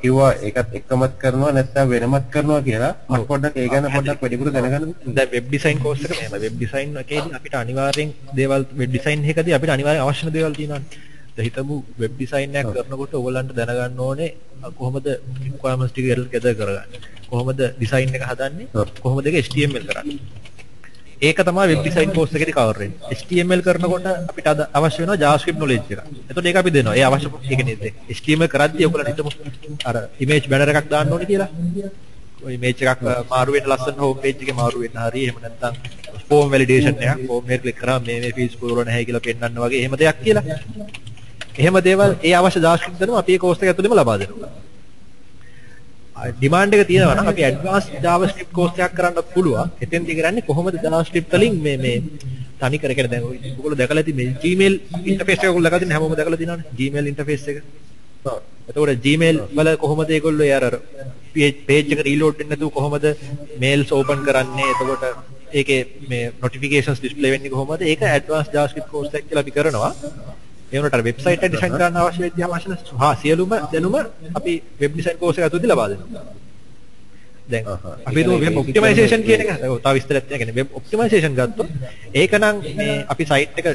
කිව්වා ඒකත් එක්කමත් කරනවා නැත්නම් වෙනමත් කරනවා කියලා මම පොඩ්ඩක් ඒ ගැන පොඩ්ඩක් වැඩිපුර දැනගන්න. දැන් වෙබ් ඩිසයින් කෝස් එක මෙහෙම වෙබ් ඩිසයින් එකේදී අපිට අනිවාර්යෙන් දේවල් වෙබ් ඩිසයින් එකදී අපිට අනිවාර්යෙන් අවශ්‍ය දේවල් තියෙනවානේ. දැන් හිතමු වෙබ් ඩිසයින් එකක් කරනකොට ඔයගොල්ලන්ට දැනගන්න ඕනේ කොහොමද රික්වයර්මන්ට්ස් ටික ගෙදර කරගන්නේ. කොහොමද ඩිසයින් එක හදන්නේ? කොහොමද ඒක HTML කරන්නේ? ඒක තමයි වෙබ් ඩිසයින් කෝස් එකේදී කවර් වෙන්නේ. HTML කරනකොට අපිට අද අවශ්‍ය වෙනවා JavaScript knowledge එක. එතකොට ඒක අපි දෙනවා. ඒ අවශ්‍ය ඒක නේද? HTML කරද්දී ඔයගොල්ලෝ හිතමු අර image banner එකක් දාන්න ඕනේ කියලා. ඔය image එකක් මාරු වෙන ලස්සන home page එකේ මාරු වෙන්න හරි එහෙම නැත්නම් form validation එකක් form එක ක්ලික් කරාම මේ fields පුරවල නැහැ කියලා පෙන්වන්න වගේ එහෙම දෙයක් කියලා. එහෙම දේවල් ඒ අවශ්‍ය JavaScript දෙනවා අපි ඒ කෝස් එක ඇතුළේම ලබා දෙනවා. ඩිමාන්ඩ් එක තියෙනවා නම් අපි ඇඩ්වාන්ස් JavaScript කෝස් එකක් කරන්න පුළුවන්. එතෙන්දී කරන්නේ කොහොමද JavaScript වලින් මේ තනි කර කියන්නේ දැන් ඔයගොල්ලෝ දැකලා තියෙන Gmail ඉන්ටර්ෆේස් එක ඔයගොල්ලෝ දැකලා තියෙන හැමෝම දැකලා තියෙනවනේ Gmail ඉන්ටර්ෆේස් එක. ඔව්. එතකොට Gmail වල කොහොමද ඒගොල්ලෝ අර page එක reload වෙන්නේ නැතුව කොහොමද mails open කරන්නේ? එතකොට ඒකේ මේ notifications display වෙන්නේ කොහොමද? ඒක ඇඩ්වාන්ස් JavaScript කෝස් එකක් කියලා අපි කරනවා. ඒ වුණාට අර වෙබ්සයිට් එක ඩිසයින් කරන්න අවශ්‍ය වෙච්ච සියලුම දැනුම අපි වෙබ් ඩිසයින් කෝස් එක ඇතුළතදී ලබා දෙනවා. දැන් අපි හිතමු වෙබ් ඔප්ටිමයිසේෂන් කියන එක. ඔව් තව විස්තරයක් තියෙනවා. කියන්නේ වෙබ් ඔප්ටිමයිසේෂන් ගත්තොත් ඒක නම් මේ අපි සයිට් එක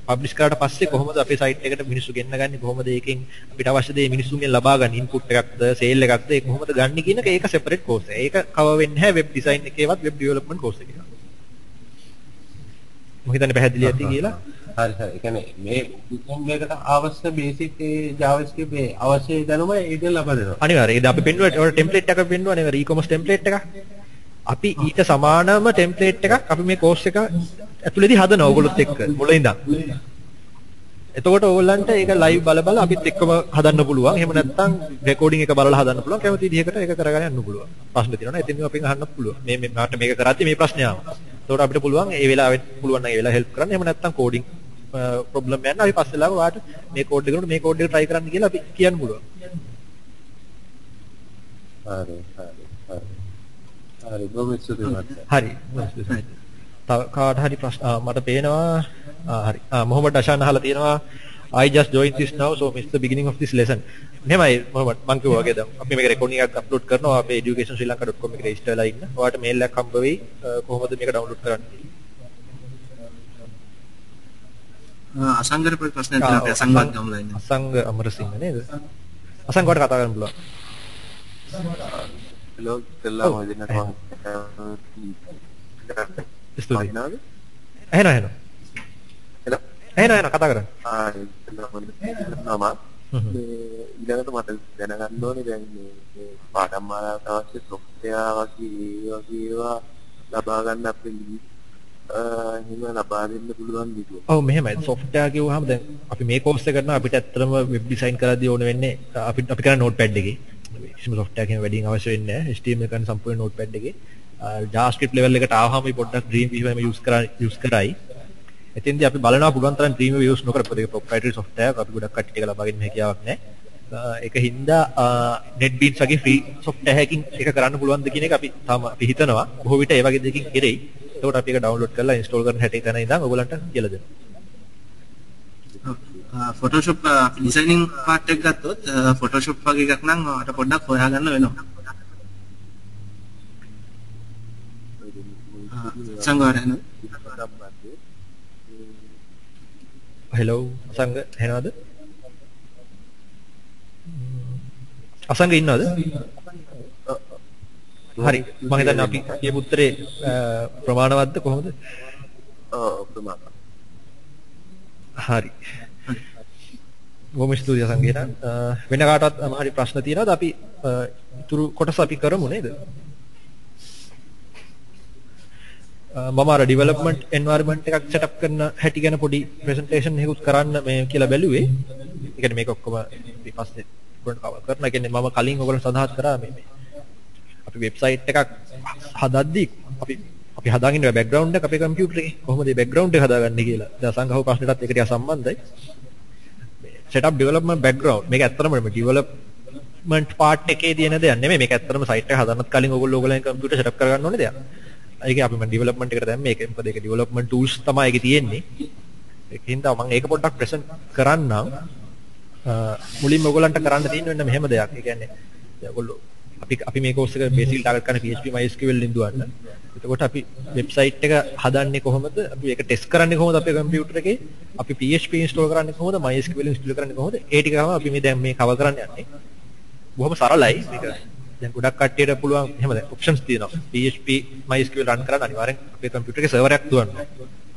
පබ්ලිෂ් කරාට පස්සේ කොහොමද අපේ සයිට් එකට මිනිස්සු ගෙන්න ගන්නේ? කොහොමද ඒකෙන් අපිට අවශ්‍ය දේ මිනිස්සුන්ගෙන් ලබා ගන්න ඉන්පුට් එකක්ද, සේල් එකක්ද, ඒක කොහොමද ගන්න කියන එක ඒක සෙපරේට් කෝස් එක. ඒක කවර් වෙන්නේ නැහැ වෙබ් ඩිසයින් එකේවත් වෙබ් ඩෙවලොප්මන්ට් කෝස් එකේ. මම හිතන්නේ පැහැදිලි ඇති කියලා. හරි හරි. ඒ කියන්නේ මේ ඩිසයින් එකට අවශ්‍ය බේසික් JavaScript මේ අවශ්‍ය දැනුම ඒක ලබා දෙනවා. අනිවාර්යයෙන්. ඒක අපි පෙන්නුවා ඔය ටෙම්ප්ලේට් එකක් පෙන්නුවානේ ඔය e-commerce ටෙම්ප්ලේට් එකක්. අපි ඊට සමානම ටෙම්ප්ලේට් එකක් අපි මේ කෝස් එක ඇතුළේදී හදනවා ඕගොල්ලොත් එක්ක මුලින් ඉඳන්. එතකොට ඕගොල්ලන්ට ඒක ලයිව් බල අපිත් එක්කම හදන්න පුළුවන්. එහෙම නැත්නම් රෙකෝඩින් එක බලලා හදන්න පුළුවන්. කැමති විදිහකට ඒක කරගෙන යන්න පුළුවන්. ප්‍රශ්න තියෙනවා එතනින් අපෙන් අහන්න පුළුවන්. මේ මට මේක කරද්දි මේ ප්‍රශ්නේ ආවා. එතකොට අපිට පුළුවන් ඒ වෙලාවෙත් පුළුවන් නම් ඒ වෙලාව හෙල්ප් කරන්න. එහෙම නැත්නම් කෝඩින් ප්‍රොබ්ලම් යන අපි පස්සෙලා ඔයාලට මේ කෝඩ් එක කරනකොට මේ කෝඩ් එක try කරන්න කියලා අපි කියන්න පුළුවන්. හරි. හරි බොහොම ස්තුතියි. හරි. තව කාට හරි ප්‍රශ්න මට පේනවා හරි. මොහොමඩ් අෂාන් අහලා තියෙනවා I just joined this now so missed the beginning of this lesson. මෙහෙමයි මොහොමඩ් මං කිව්වා වගේ දැන් අපි මේක රෙකෝඩින් එකක් අප්ලෝඩ් කරනවා අපේ educationsrilanka.com එකේ රෙජිස්ටර් වෙලා ඉන්න. ඔයාලට මේල් එකක් හම්බ වෙයි කොහොමද මේක ඩවුන්ලෝඩ් කරන්නේ. අසංගර ප්‍රශ්නයක් තියෙනවා අපි අසංගවත් ගමුලා ඉන්නේ. අසංග අමරසිංහ නේද? අසංගවට කතා කරන්න පුළුවන්. හෙලෝ දෙල්ලා මොකද නේද? ස්තුතියි. එහෙනම් හෙලෝ. එහෙනම් කතා කරන්න. ඊළඟට මට දැනගන්න ඕනේ දැන් මේ පාඩම් මාලාවට අවශ්‍ය software වගේ ඒවා ලබා ගන්න අපේ එහෙම ලබා දෙන්න පුළුවන් විදිය. ඔව් මෙහෙමයි software කිව්වහම දැන් අපි මේ course එක කරනවා අපිට ඇත්තටම web design කරද්දී ඕන වෙන්නේ අපි කරන notepad එකේ. කිසිම software එකකින් වැඩියෙන් අවශ්‍ය වෙන්නේ නැහැ. HTML කරන සම්පූර්ණ notepad එකේ. JavaScript level එකට ආවහම අපි පොඩ්ඩක් Dreamweaver use කරයි. එතෙන්දී අපි බලනවා පුළුවන් තරම් ප්‍රීමියම් යූස් නොකරපු දෙක ප්‍රොප්‍රයිටරි සොෆ්ට්වෙයාර් අපි ගොඩක් කට්ටියට ලබා ගැනීම හැකියාවක් නැහැ. ඒක හින්දා NetBeans වගේ ෆ්‍රී සොෆ්ට්වෙයාර් එකකින් ඒක කරන්න පුළුවන්ද කියන එක අපි තාම අපි හිතනවා. බොහෝ විට ඒ වගේ දෙකකින් කෙරෙයි. ඒකට අපි ඒක ඩවුන්ලෝඩ් කරලා ඉන්ස්ටෝල් කරන හැටි තැන ඉඳන් ඔයගලන්ට කියලා දෙනවා. Photoshop designing part එක ගත්තොත් Photoshop වගේ එකක් නම් ඔයාලට පොඩ්ඩක් හොයාගන්න වෙනවා. සංගාරණ හෙලෝ අසංග එනවද? අසංග ඉන්නවද? හරි මම හිතන්නේ අපි කියපු උත්තරේ ප්‍රමාණවත්ද කොහොමද? ප්‍රමාණවත්. හරි. බොහොම ස්තුතියි අසංගේට. වෙන කාටවත් හරි ප්‍රශ්න තියෙනවද? අපි ඉතුරු කොටස අපි කරමු නේද? මම අර ඩෙවලොප්මන්ට් එන්වයරන්මන්ට් එකක් සෙටප් කරන හැටි ගැන පොඩි ප්‍රසන්ටේෂන් එකකුත් කරන්න මේ කියලා බැලුවේ. ඒ කියන්නේ මේක ඔක්කොම අපි පස්සේ පොඩ්ඩක් කවර් කරනවා. ඒ කියන්නේ මම කලින් ඔයගොල්ලෝ සඳහන් කරා මේ අපි වෙබ්සයිට් එකක් හදද්දී අපි හදාගෙන ඉන්න බෑග්ග්‍රවුන්ඩ් එක අපේ කම්පියුටර් එකේ කොහොමද මේ බෑග්ග්‍රවුන්ඩ් එක හදාගන්නේ කියලා. දැන් සංගහව ප්‍රශ්නෙටත් ඒක ටිකක් සම්බන්ධයි. මේ setup development background මේක ඇත්තටම මේ development part එකේ තියෙන දෙයක් නෙමෙයි. මේක ඇත්තටම site එක හදන්නත් කලින් ඔයගොල්ලෝගේ කම්පියුටර් setup කරගන්න ඕනේ දෙයක්. ඒකේ අපි මම development එකට දැම්මේ ඒක මොකද ඒක development tools තමයි ඒකේ තියෙන්නේ. ඒකින්ද මම ඒක පොඩ්ඩක් present කරන්නම්. මුලින්ම ඔයගොල්ලන්ට කරන්න තියෙන වෙන මෙහෙම දෙයක්. ඒ කියන්නේ ඔයගොල්ලෝ අපි මේ course එක basically target කරන්නේ PHP MySQL ඉඳුවන්න. එතකොට අපි website එක හදන්නේ කොහොමද? අපි ඒක test කරන්නේ කොහොමද අපේ computer එකේ? අපි PHP install කරන්නේ කොහොමද? MySQL install කරන්නේ කොහොමද? ඒ ටික තමයි අපි මේ දැන් මේ cover කරන්න යන්නේ. බොහොම සරලයි මේක. දැන් ගොඩක් කට්ටියට පුළුවන් එහෙම ඔප්ෂන්ස් තියෙනවා. PHP MySQL run කරන්න අනිවාර්යෙන් අපේ computer එකේ server එකක් දුවන්න.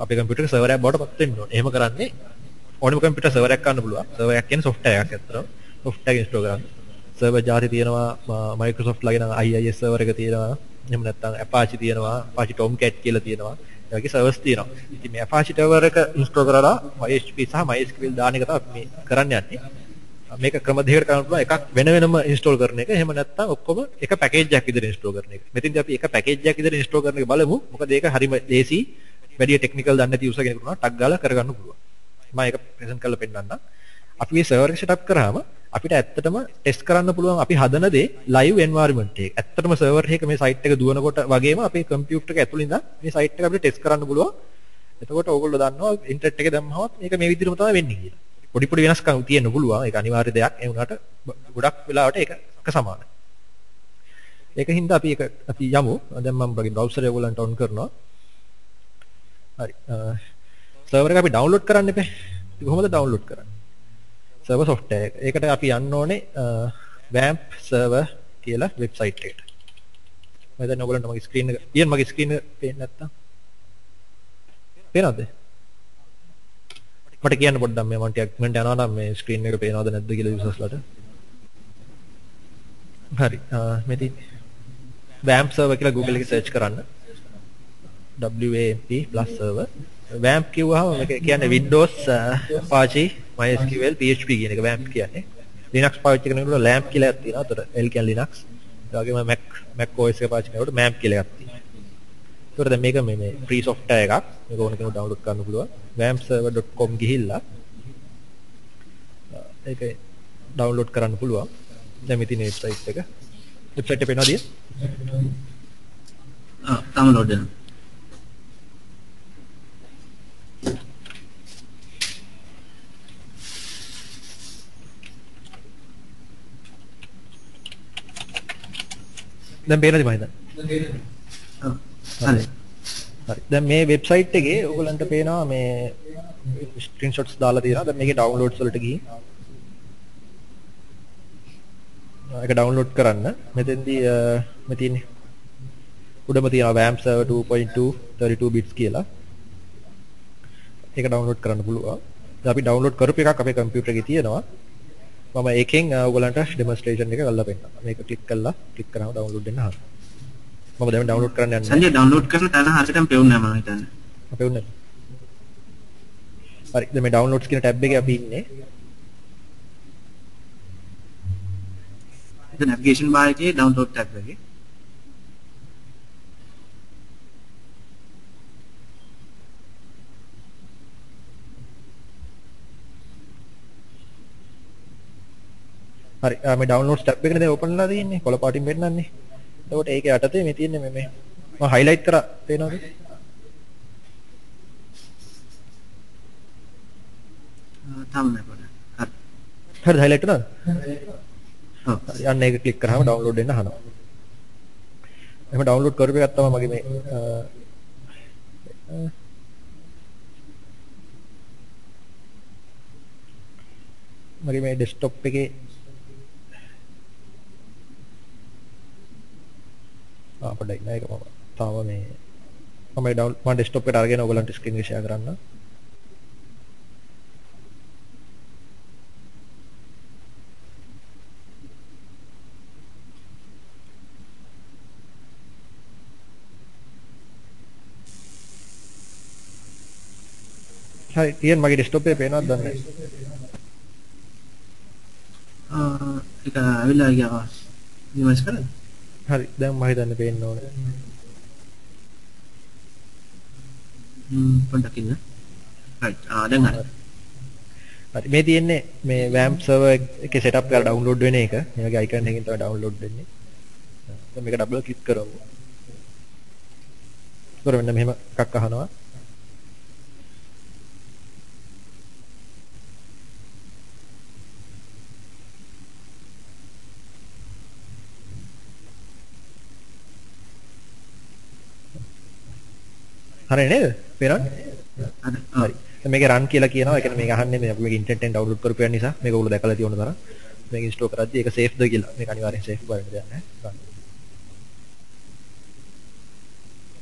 අපේ computer එකේ server එකක් බවට පත් වෙන්න ඕනේ. එහෙම කරන්නේ ඕනම computer server එකක් ගන්න පුළුවන්. server එකක් කියන්නේ software එකක් ඇත්තටම. software එක install කරන්න. server ජාති තියෙනවා Microsoft ලගේ නම් IIS server එක තියෙනවා. එහෙම නැත්නම් Apache තියෙනවා. Apache Tomcat කියලා තියෙනවා. ඒ වගේ servers තියෙනවා. ඉතින් මේ Apache server එක install කරලා PHP සහ MySQL දාන එක තමයි අපි මේ කරන්න යන්නේ. මේක ක්‍රම දෙකකට කරන්න පුළුවන්. එකක් වෙන වෙනම install කරන එක. එහෙම නැත්නම් ඔක්කොම එක package එකක් විදිහට install කරන එක. මෙතෙන්දී අපි එක package එකක් විදිහට install කරන එක බලමු. මොකද ඒක හරිම ලේසි. වැඩි technical දන්නේ නැති user කෙනෙකුට ටක් ගාලා කරගන්න පුළුවන්. මම ඒක present කරලා පෙන්නන්නම්. අපි මේ server එක setup කරාම අපිට ඇත්තටම test කරන්න පුළුවන් අපි හදන දේ live environment එක. ඇත්තටම server එකක මේ site එක දුවනකොට වගේම අපේ computer එක ඇතුළේ ඉඳන් මේ site එක අපිට test කරන්න පුළුවන්. එතකොට ඕගොල්ලෝ දන්නවා internet එකේ දැම්මහම මේක මේ විදිහටම තමයි වෙන්නේ කියලා. පොඩි පොඩි වෙනස්කම් තියෙන්න පුළුවන්. ඒක අනිවාර්ය දෙයක්. ඒ වුණාට ගොඩක් වෙලාවට ඒක එක සමානයි. ඒක හින්දා අපි යමු. දැන් මම browser එක ඔයගොල්ලන්ට on කරනවා. හරි. server එක අපි download කරන්න එපේ. ඒක කොහොමද download කරන්නේ? server software එක. ඒකට අපි යන්න ඕනේ WAMP server කියලා website එකට. මම දැන් ඔයගොල්ලන්ට මගේ screen එක මගේ screen එක පේන්නේ නැත්තම්. පේනවද? මට කියන්න පොඩ්ඩක් මේ මම ටිකක් කමෙන්ට් යනවා නම් මේ ස්ක්‍රීන් එක පේනවද නැද්ද කියලා යූසර්ස්ලාට. හරි. මෙතන WAMP server කියලා Google එකේ search කරන්න. WAMP server. WAMP කිව්වහම මේක කියන්නේ Windows Apache MySQL PHP කියන එක WAMP කියන්නේ. Linux පාවිච්චි කරනකොට LAMP කියලා එකක් තියෙනවා. ඒතර L කියන්නේ Linux. ඒ වගේම Mac OS එක පාවිච්චි කරනකොට MAMP කියලා එකක් තියෙනවා. ඒතර දැන් මේක මේ free software එකක්. මේක ඕන කෙනෙකුට download කරන්න පුළුවන්. wampserver.com ගිහිල්ලා ඒක download කරන්න පුළුවන්. දැන් මේ තියෙන website එක. website එක පේනවද? download කරන්න. දැන් පේනද මම හිතන්නේ? හරි. හරි. දැන් මේ වෙබ්සයිට් එකේ ඔයගලන්ට පේනවා මේ ස්ක්‍රීන්ෂොට්ස් දාලා තියෙනවා. දැන් මේකේ ඩවුන්ලෝඩ්ස් වලට ගිහින් ඒක ඩවුන්ලෝඩ් කරන්න. මෙතෙන්දී මේ තියෙන්නේ උඩම තියෙනවා WAMP server 2.2 32 bits කියලා. ඒක ඩවුන්ලෝඩ් කරන්න පුළුවන්. දැන් අපි ඩවුන්ලෝඩ් කරපු එකක් අපේ කම්පියුටර් එකේ තියෙනවා. මම ඒකෙන් ඔයගලන්ට ඩෙමොන්ස්ට්‍රේෂන් එක කරලා පෙන්නනවා. මේක ක්ලික් කරාම ඩවුන්ලෝඩ් වෙන්න හරියි. මම දැන් ඩවුන්ලෝඩ් කරන්න යන්නේ. සංජය ඩවුන්ලෝඩ් කරන තැන හරියටම පෙවුන්නේ නැහැ මම හිතන්නේ. පෙවුන්නේ. හරි. දැන් මේ ඩවුන්ලෝඩ්ස් කියන ටැබ් එකේ අපි ඉන්නේ. The navigation bar එකේ download tab එකේ. හරි මේ ඩවුන්ලෝඩ්ස් ටැබ් එකනේ දැන් ඕපන් වෙලා තියෙන්නේ කොළ පාටින් වෙන්නන්නේ. එතකොට ඒකේ යටතේ මේ තියෙන්නේ මේ මම highlight කරා පේනවද? තාම නෑ පොඩ. හරි highlight කරනවද? ඔව්. හරි අන්න ඒක ක්ලික් කරාම ඩවුන්ලෝඩ් වෙන්න අහනවා. එහෙම ඩවුන්ලෝඩ් කරපු එකක් තමයි මගේ මේ මගේ මේ ඩෙස්ක්ටොප් එකේ පොඩ්ඩක් නෑ ඒක මම තාම මේ මම ඩෙස්ක්ටොප් එකට අරගෙන ඔයගලන්ට ස්ක්‍රීන් එක ෂෙයා කරන්න. හරි තියන් මගේ ඩෙස්ක්ටොප් එකේ පේනවද දන්නේ ඒක ඇවිල්ලා ගියා. ඩිවයිස් කරලා. හරි දැන් මම හිතන්නේ පේන්න ඕනේ. පොඩ්ඩක් ඉන්න. right දැන් හරි. හරි මේ තියෙන්නේ මේ WAMP server එකේ setup කරලා download වෙන එක. මේ වගේ icon එකකින් තමයි download වෙන්නේ. දැන් මේක double click කරමු. ඒතර මෙන්න මෙහෙම එකක් අහනවා. හරි නේද? පේනවද? හරි. දැන් මේක run කියලා කියනවා. ඒ කියන්නේ මේක අහන්නේ මේ අපි මේක ඉන්ටර්නෙට් එකෙන් download කරපු නිසා මේක ඔයගොල්ලෝ දැකලා තියෙන තරම් මේක install කරද්දී ඒක safe ද කියලා. මේක අනිවාර්යෙන් safe බලන්න දෙයක් නැහැ.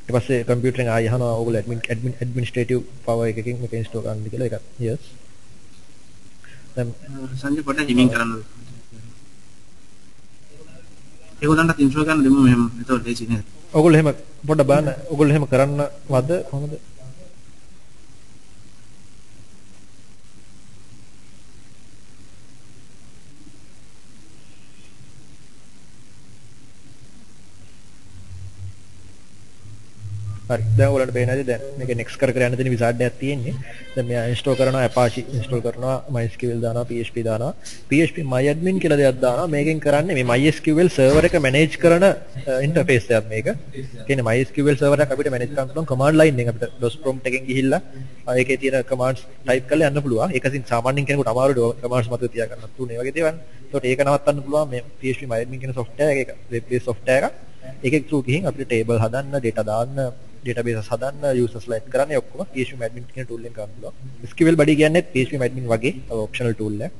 ඊට පස්සේ කම්පියුටරෙන් ආයෙ අහනවා ඔයගොල්ලෝ administrative power එකකින් මේක install කරන්න කියලා. ඒක yes. දැන් සංජය පොඩ්ඩක් හිමින් කරන්න. ඒගොල්ලන්ට install කරන්න දෙමු මෙහෙම. ඒතකොට ලේසි නේද? ඔයගොල්ලෝ එහෙම පොඩ්ඩක් බලන්න. ඔයගොල්ලෝ එහෙම කරන්නවද කොහොමද? හරි දැන් ඔයාලට පේනවාද දැන් මේක next කර කර යන දෙන wizard එකක් තියෙන්නේ. දැන් මෙයා install කරනවා Apache install කරනවා MySQL දානවා PHP දානවා PHP myadmin කියලා දෙයක් දානවා. මේකෙන් කරන්නේ මේ MySQL server එක manage කරන interface එකක් මේක. කියන්නේ MySQL server එක අපිට manage කරන්න පුළුවන් command line එකෙන් අපිට DOS prompt එකෙන් ගිහිල්ලා ඒකේ තියෙන commands type කරලා යන්න පුළුවන්. ඒක ඉතින් සාමාන්‍යයෙන් කෙනෙකුට අමාරුයි commands මත තියාගන්නත් උනේ වගේ දේවල්. ඒකට ඒක නවත්තන්න පුළුවන් මේ PHP myadmin කියන software එක web based software එකක්. ඒකේ through ගිහින් අපිට table හදන්න data දාන්න database හදන්න users ලා add කරන්න ඔක්කොම PHP admin කියන tool එකෙන් කරන්න පුළුවන්. SQL body කියන්නේ PHP admin වගේ optional tool එකක්.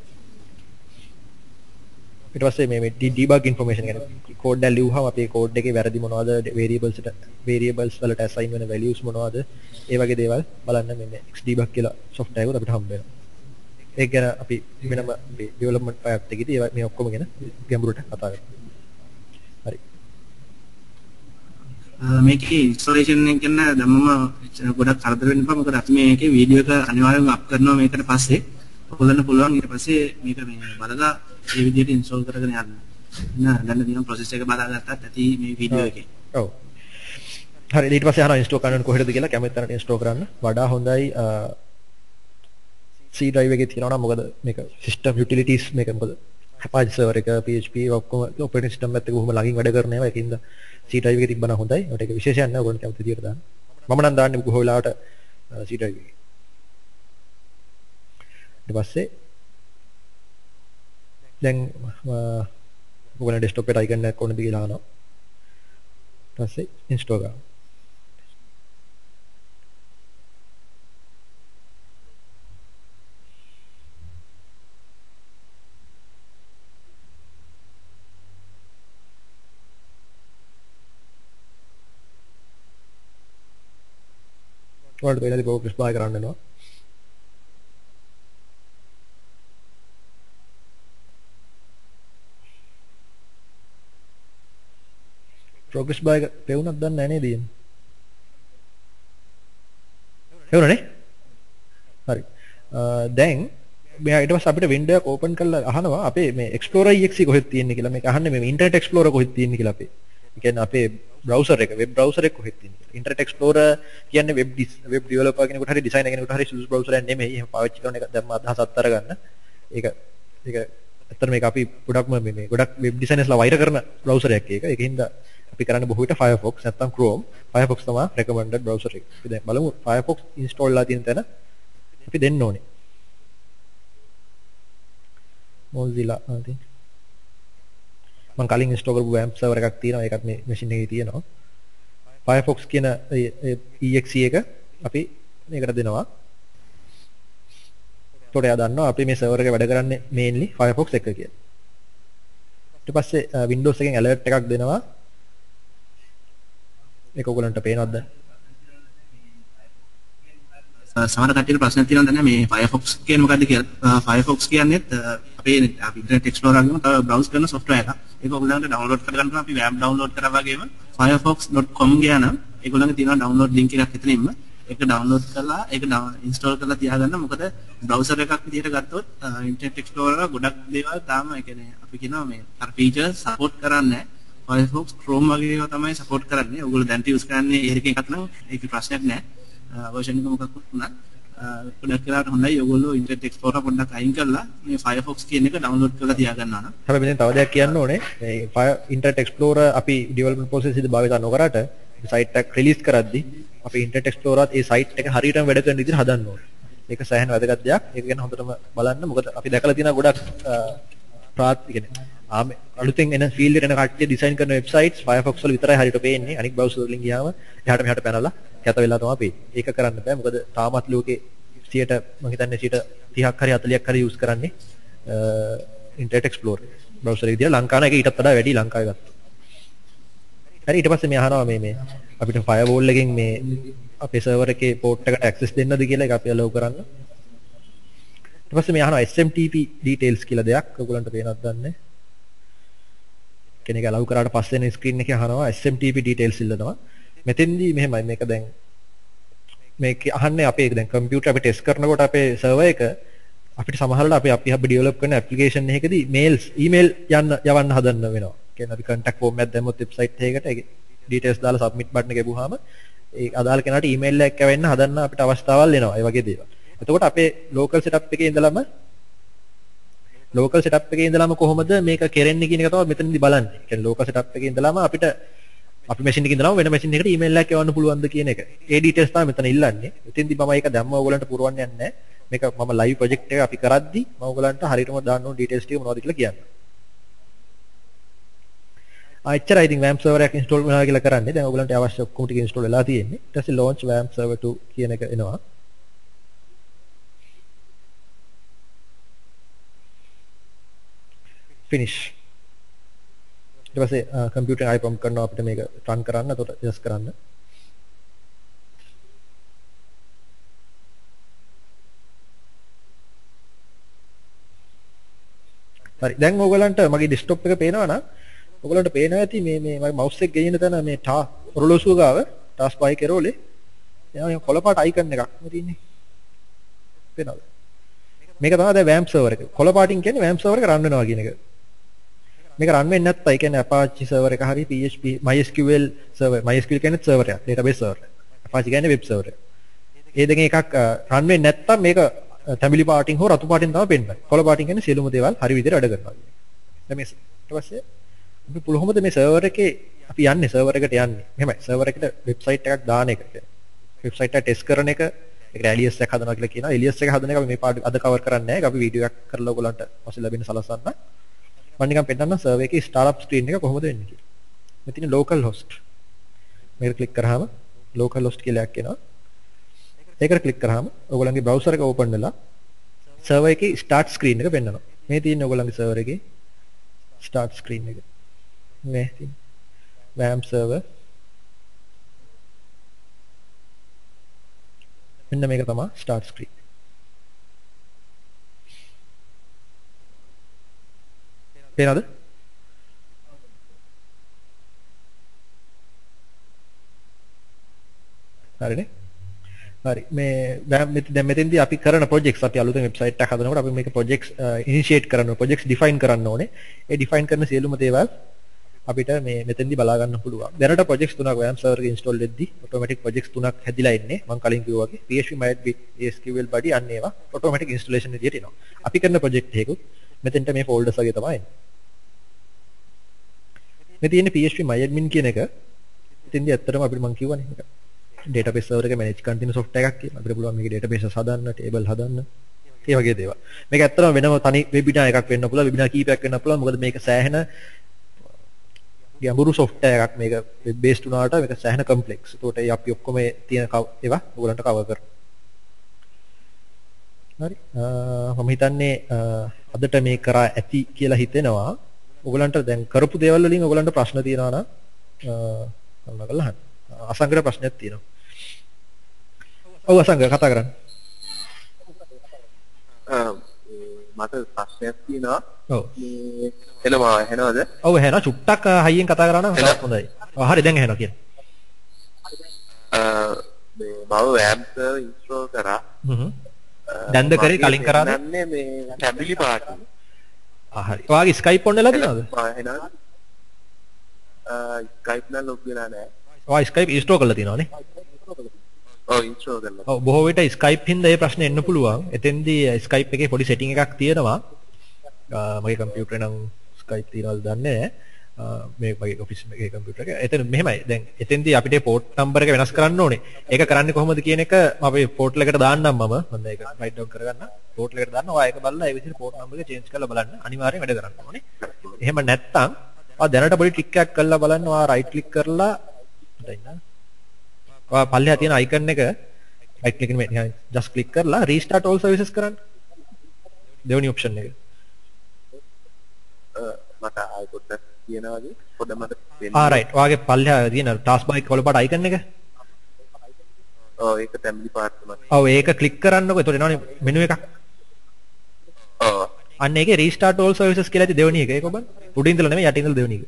ඊට පස්සේ මේ debug information කියන්නේ code එක ලියුවහම අපේ code එකේ වැරදි මොනවද variables වලට assign වෙන values මොනවද ඒ වගේ දේවල් බලන්න මේ xdebug කියලා software එකක් අපිට හම්බ වෙනවා. ඒක ගැන අපි වෙනම development path එකේදී මේ ඔක්කොම ගැන ගැඹුරට කතා කරමු. හරි. මේකේ ඉන්ස්ටොලේෂන් එක ගැන දැම්මම ගොඩක් කරදර වෙන්න එපා. මොකද අපි මේකේ වීඩියෝ එක අනිවාර්යෙන්ම අප් කරනවා මේකට පස්සේ. ඔයගොල්ලන්ට පුළුවන් ඊට පස්සේ මේක මේ බලලා මේ විදිහට ඉන්ස්ටෝල් කරගෙන යන්න. දැන් තියෙන process එක බලාගත්තත් ඇති මේ වීඩියෝ එකේ. ඔව්. හරි ඊට පස්සේ අහනවා ඉන්ස්ටෝල් කරන්න කොහෙද කියලා කැමති තැනට ඉන්ස්ටෝල් කරන්න. වඩා හොඳයි C drive එකේ තියෙනවා නම් මොකද මේක system utilities මේක මොකද Apache server එක PHP ඔක්කොම operating system එකත් එක්ක කොහොම ළඟින් වැඩ කරන ඒවා ඒකින්ද C drive එකේ තිබ්බනම් හොඳයි. ඒකට ඒක විශේෂයක් නෑ. ඔයගොල්ලෝ කැමති විදියට දාන්න. මම නම් දාන්නේ බොහෝ වෙලාවට C drive එකේ. ඊට පස්සේ දැන් ඔයගොල්ලෝ desktop එකට icon එකක් ඕනද කියලා අහනවා. ඊට පස්සේ install කරනවා. ඔයාලට වෙලාදී progress bar කරන්න වෙනවා. progress bar එක පෙවුනක් දන්නේ නැහැ නේද ඊයේ? පෙවුනනේ? හරි. දැන් මෙයා ඊට පස්සේ අපිට window එක open කරලා අහනවා අපේ මේ explorer exe කොහෙද තියෙන්නේ කියලා. මේක අහන්නේ මේ internet explorer කොහෙද තියෙන්නේ කියලා අපේ. ඒ කියන්නේ අපේ browser එක web browser එක කොහෙද තියෙන්නේ. internet explorer කියන්නේ web developer කෙනෙකුට හරි designer කෙනෙකුට හරි සුදුසු browser එකක් නෙමෙයි. එහෙම පාවිච්චි කරන එක දැන් මම අදහසක් අරගන්න. ඒක ඇත්තට මේක අපි ගොඩක්ම මේ ගොඩක් වෙබ් ඩිසයිනර්ස්ලා වෛර කරන බ්‍රවුසර් එකක් ඒක. ඒකින්ද අපි කරන්නේ බොහෝ විට Firefox නැත්නම් Chrome. Firefox තමයි recommended browser එක. අපි දැන් බලමු Firefox install ලා තියෙන තැන අපි දෙන්න ඕනේ. Mozilla ආදී. මම කලින් install කරපු WAMP server එකක් තියෙනවා. ඒකත් මේ machine එකේ තියෙනවා. Firefox කියන exe එක අපි මේකට දෙනවා. ඒතකොට එයා දන්නවා අපි මේ server එකේ වැඩ කරන්නේ mainly Firefox එක කියලා. ඊට පස්සේ Windows එකෙන් alert එකක් දෙනවා. ඒක ඔයගලන්ට පේනවද? සමහර කට්ටියට ප්‍රශ්න තියෙනවා දැන් මේ Firefox කියන්නේ මොකද්ද කියලා. Firefox කියන්නේ අපේ Internet Explorer එකේම තව browse කරන software එකක්. ඒක ඔයගලන්ට download කරගන්න අපි WAMP download කරා වගේම firefox.com ගියා නම් ඒගොල්ලන්ගේ තියෙනවා download link එකක් එතනින්ම. ඒක download කරලා ඒක install කරලා තියාගන්න. මොකද browser එකක් විදිහට ගත්තොත් Internet Explorer ගොඩක් දේවල් තාම ඒ කියන්නේ අපි කියනවා මේ අර features support කරන්නේ නැහැ. Firefox Chrome වගේ ඒවා තමයි support කරන්නේ. ඔයගොල්ලෝ දැන් use කරන්නේ ඒක එකක් නම් ඒක ප්‍රශ්නයක් නැහැ. version එක මොකක් වුණත් ගොඩක් වෙලාවට හොඳයි ඔයගොල්ලෝ Internet Explorer පොඩ්ඩක් අයින් කරලා මේ Firefox කියන එක download කරලා තියාගන්නවා නම්. හැබැයි මෙතන තව දෙයක් කියන්න ඕනේ. මේ Internet Explorer අපි development process එකේදී භාවිත නොකරට site එකක් release කරද්දී අපි Internet Explorer ඒ site එක හරියටම වැඩ කරන විදිහට හදන්න ඕනේ. ඒක සෑහෙන වැදගත් දෙයක්. ඒක ගැන හොඳටම බලන්න. මොකද අපි දැකලා තියෙන ගොඩක් අලුතෙන් එන ෆීල්ඩ් එකට එන කට්ටිය ඩිසයින් කරන වෙබ්සයිට්ස් Firefox වල විතරයි හරියට පේන්නේ. අනිත් බ්‍රවුසර් වලින් ගියාම එහාට මෙහාට පැනලා කැත වෙලා තමයි පේන්නේ. ඒක කරන්න බෑ. මොකද තාමත් ලෝකේ 100ට මම හිතන්නේ 30ක් හරි 40ක් හරි යූස් කරන්නේ Internet Explorer බ්‍රවුසර් එක විදියට. ලංකාවේ එක ඊටත් වඩා වැඩි ලංකාවේ ගත්තා. හරි ඊට පස්සේ මේ අහනවා මේ අපිට firewall එකෙන් මේ අපේ server එකේ port එකට access දෙන්නද කියලා ඒක අපි allow කරන්න. ඊට පස්සේ මේ අහනවා SMTP details කියලා දෙයක්. ඔයගොල්ලන්ට පේනවද දන්නේ? කෙනෙක් allow කරාට පස්සේ නේ screen එකේ අහනවා SMTP details ඉල්ලනවා. මෙතෙන්දී මෙහෙමයි මේක දැන් මේක අහන්නේ අපේ දැන් කම්පියුටර් අපි ටෙස්ට් කරනකොට අපේ server එක අපිට සමහරවිට අපි ඩෙවලොප් කරන ඇප්ලිකේෂන් එකකදී email යවන්න හදන්න වෙනවා. කියන්නේ අපි contact form එකක් දැම්මොත් වෙබ්සයිට් එකකට ඒක details දාලා submit button එක ගිහුවාම ඒ අදාළ කෙනාට email එකක් යවෙන්න හදන්න අපිට අවස්ථාවල් එනවා. ඒ වගේ දේවල්. එතකොට අපේ local setup එකේ ඉඳලම කොහොමද මේක කෙරෙන්නේ කියන එක තමයි මෙතනදී බලන්නේ. කියන්නේ local setup එකේ ඉඳලම අපිට අපි machine එකේ ඉඳලම වෙන machine එකකට email එකක් යවන්න පුළුවන්ද කියන එක. ඒ details තමයි මෙතන ඉල්ලන්නේ. එතෙන්දී මම ඒක දැම්ම ඔයගලන්ට පුරවන්න යන්නේ නැහැ. මේක මම live project එක අපි කරද්දී මම ඔයගලන්ට හරියටම දාන්න ඕන details ටික මොනවද කියලා කියන්න. එච්චරයි ඉතින් WAMP server එකක් install වෙනවා කියලා කරන්නේ. දැන් ඔයගලන්ට අවශ්‍ය ඔක්කොම ටික install වෙලා තියෙන්නේ. ඊට පස්සේ launch WAMP server 2 කියන එක එනවා. finish. ඊට පස්සේ computer ආයි prompt කරනවා අපිට මේක run කරන්න. එතකොට just කරන්න. හරි. දැන් ඔයගලන්ට මගේ desktop එක පේනවා නම් ඔයගලන්ට පේනවා ඇති මේ මගේ mouse එක ගෙනියන තැන මේ ඔරලෝසුව ගාව task bar එකේ රෝලේ එයා කොළ පාට icon එකක් මේ තියෙන්නේ. පේනවද? මේක තමයි දැන් WAMP server එක. කොළ පාටින් කියන්නේ WAMP server එක run වෙනවා කියන එක. මේක run වෙන්නේ නැත්නම් ඒ කියන්නේ Apache server එක හරි PHP MySQL server. MySQL කියන්නේ server එකක්, database server එකක්. Apache කියන්නේ web server එකක්. ඒ දෙකෙන් එකක් run වෙන්නේ නැත්නම් මේක තැඹිලි පාටින් හෝ රතු පාටින් තමයි පෙන්නන්නේ. කොළ පාටින් කියන්නේ සියලුම දේවල් හරි විදිහට වැඩ කරනවා කියන්නේ. දැන් මේ ඊට පස්සේ අපි කොහොමද මේ server එකේ අපි යන්නේ server එකට යන්නේ. මෙහෙමයි server එකට website එකක් දාන එක. website එක test කරන එක ඒකට alias එකක් හදනවා කියලා කියනවා. alias එක හදන එක අපි මේ පාඩම අද cover කරන්නේ නැහැ. අපි වීඩියෝ එකක් කරලා ඔයගොල්ලන්ට පස්සේ ලැබෙන සලසන්න. මම නිකන් පෙන්නන්න server එකේ startup screen එක කොහොමද වෙන්නේ කියලා. මෙතන local host. මේක ක්ලික් කරාම local host කියලා එකක් එනවා. ඒකට ක්ලික් කරාම ඔයගොල්ලන්ගේ browser එක open වෙලා server එකේ start screen එක පෙන්නනවා. මේ තියෙන්නේ ඔයගොල්ලන්ගේ server එකේ start screen එක. මේ තියෙන්නේ WAMP server. මෙන්න මේක තමයි start screen. පේනවද? හරිනේ. හරි මේ දැන් මෙතෙන්දී අපි කරන projects අපි අලුතෙන් website එකක් හදනකොට අපි මේක projects initiate කරන්න ඕනේ projects define කරන්න ඕනේ. ඒ define කරන සියලුම දේවල් අපිට මේ මෙතෙන්දී බලා ගන්න පුළුවන්. දැනට projects තුනක් WAMP server එකේ install වෙද්දී automatic projects තුනක් හැදිලා ඉන්නේ. මම කලින් කිව්වා වගේ PHP MyAdmin SQL body අන්න ඒවා automatic installation විදියට එනවා. අපි කරන project එකකුත් මෙතෙන්ට මේ ෆෝල්ඩර්ස් වගේ තමයි එන්නේ. මේ තියෙන්නේ PHP myadmin කියන එක. ඉතින්දී ඇත්තටම අපිට මම කියවනේ මේක database server එක manage continuous software එකක් කියලා. අපිට පුළුවන් මේකේ databases හදන්න, table හදන්න. ඒ වගේ දේවල්. මේක ඇත්තටම වෙනම තනි webinar එකක් වෙන්න පුළුවන්, webinar කීපයක් වෙන්න පුළුවන්. මොකද මේක සෑහෙන ගැඹුරු software එකක්. මේක web based උනාට මේක සෑහෙන complex. ඒකට අපි ඔක්කොම තියෙන ඒවා ඔයගලන්ට cover කරනවා. හරි. මම හිතන්නේ අදට මේ කරා ඇති කියලා හිතෙනවා. ඔයගලන්ට දැන් කරපු දේවල් වලින් ඔයගලන්ට ප්‍රශ්න තියෙනවා නම් කල්ලා අහන්න. අසංගර ප්‍රශ්නයක් තියෙනවා. ඔව් අසංගර කතා කරන්න. මට ප්‍රශ්නයක් තියෙනවා. ඔව්. මේ එනවා ඇහෙනවද? ඔව් ඇහෙනවා. චුට්ටක් හයියෙන් කතා කරා නම් හොඳයි. ඔව් හරි දැන් ඇහෙනවා කියන්න. මේ මම WAMP server install කරා. දැන්ද කරේ කලින් කරාද? නන්නේ මේ ටැබ්ලි පාටි. හරි. ඔයාගේ Skype on වෙලා තියෙනවද? එහෙනම් Skype නම් ලොග් වෙලා නැහැ. ඔයා Skype install කරලා තියෙනවනේ. ඔව් install කරලා. ඔව් බොහෝ විට Skype හින්දා මේ ප්‍රශ්නේ එන්න පුළුවන්. එතෙන්දී Skype එකේ පොඩි setting එකක් තියෙනවා. මගේ කම්පියුටරේ නම් Skype තියනවද දන්නේ නැහැ. මේ මගේ ඔෆිස් එකේ කම්පියුටර් එක. එතන මෙහෙමයි. දැන් එතෙන්දී අපිට පෝට් නම්බර් එක වෙනස් කරන්න ඕනේ. ඒක කරන්නේ කොහොමද කියන එක අපි පෝටල් එකට දාන්නම් මම. මම ඒක රයිට් ඩවුන් කරගන්න. පෝටල් එකට දාන්න. ඔයා ඒක බලලා ඒ විදිහට පෝට් නම්බර් එක චේන්ජ් කරලා බලන්න. අනිවාර්යෙන් වැඩ කරන්න ඕනේ. එහෙම නැත්නම් ඔයා දැනට පොඩි ට්‍රික් එකක් කරලා බලන්න. ඔයා රයිට් ක්ලික් කරලා හිටින්න. ඔයා පල්ලෙහා තියෙන අයිකන් එක රයිට් ක්ලික් නෙමෙයි just click කරලා restart all services කරන්න. දෙවෙනි ඔප්ෂන් එක. මට ආයෙ පොඩ්ඩක් කියනවාද? පොඩ්ඩක් මට වෙන්න. right. ඔයාගේ පල්ලෙහා තියෙන task bar එක කොළපාට අයිකන් එක. ඔව් ඒක ටැබ්ලි පාට තමයි. ඔව් ඒක ක්ලික් කරන්නකො. එතකොට එනවනේ මෙනු එකක්. ඔව්. අන්න ඒකේ restart all services කියලා ඇති දෙවෙනි එක. ඒක ඔබ උඩින් ඉඳලා නෙමෙයි යටින් ඉඳලා දෙවෙනි එක.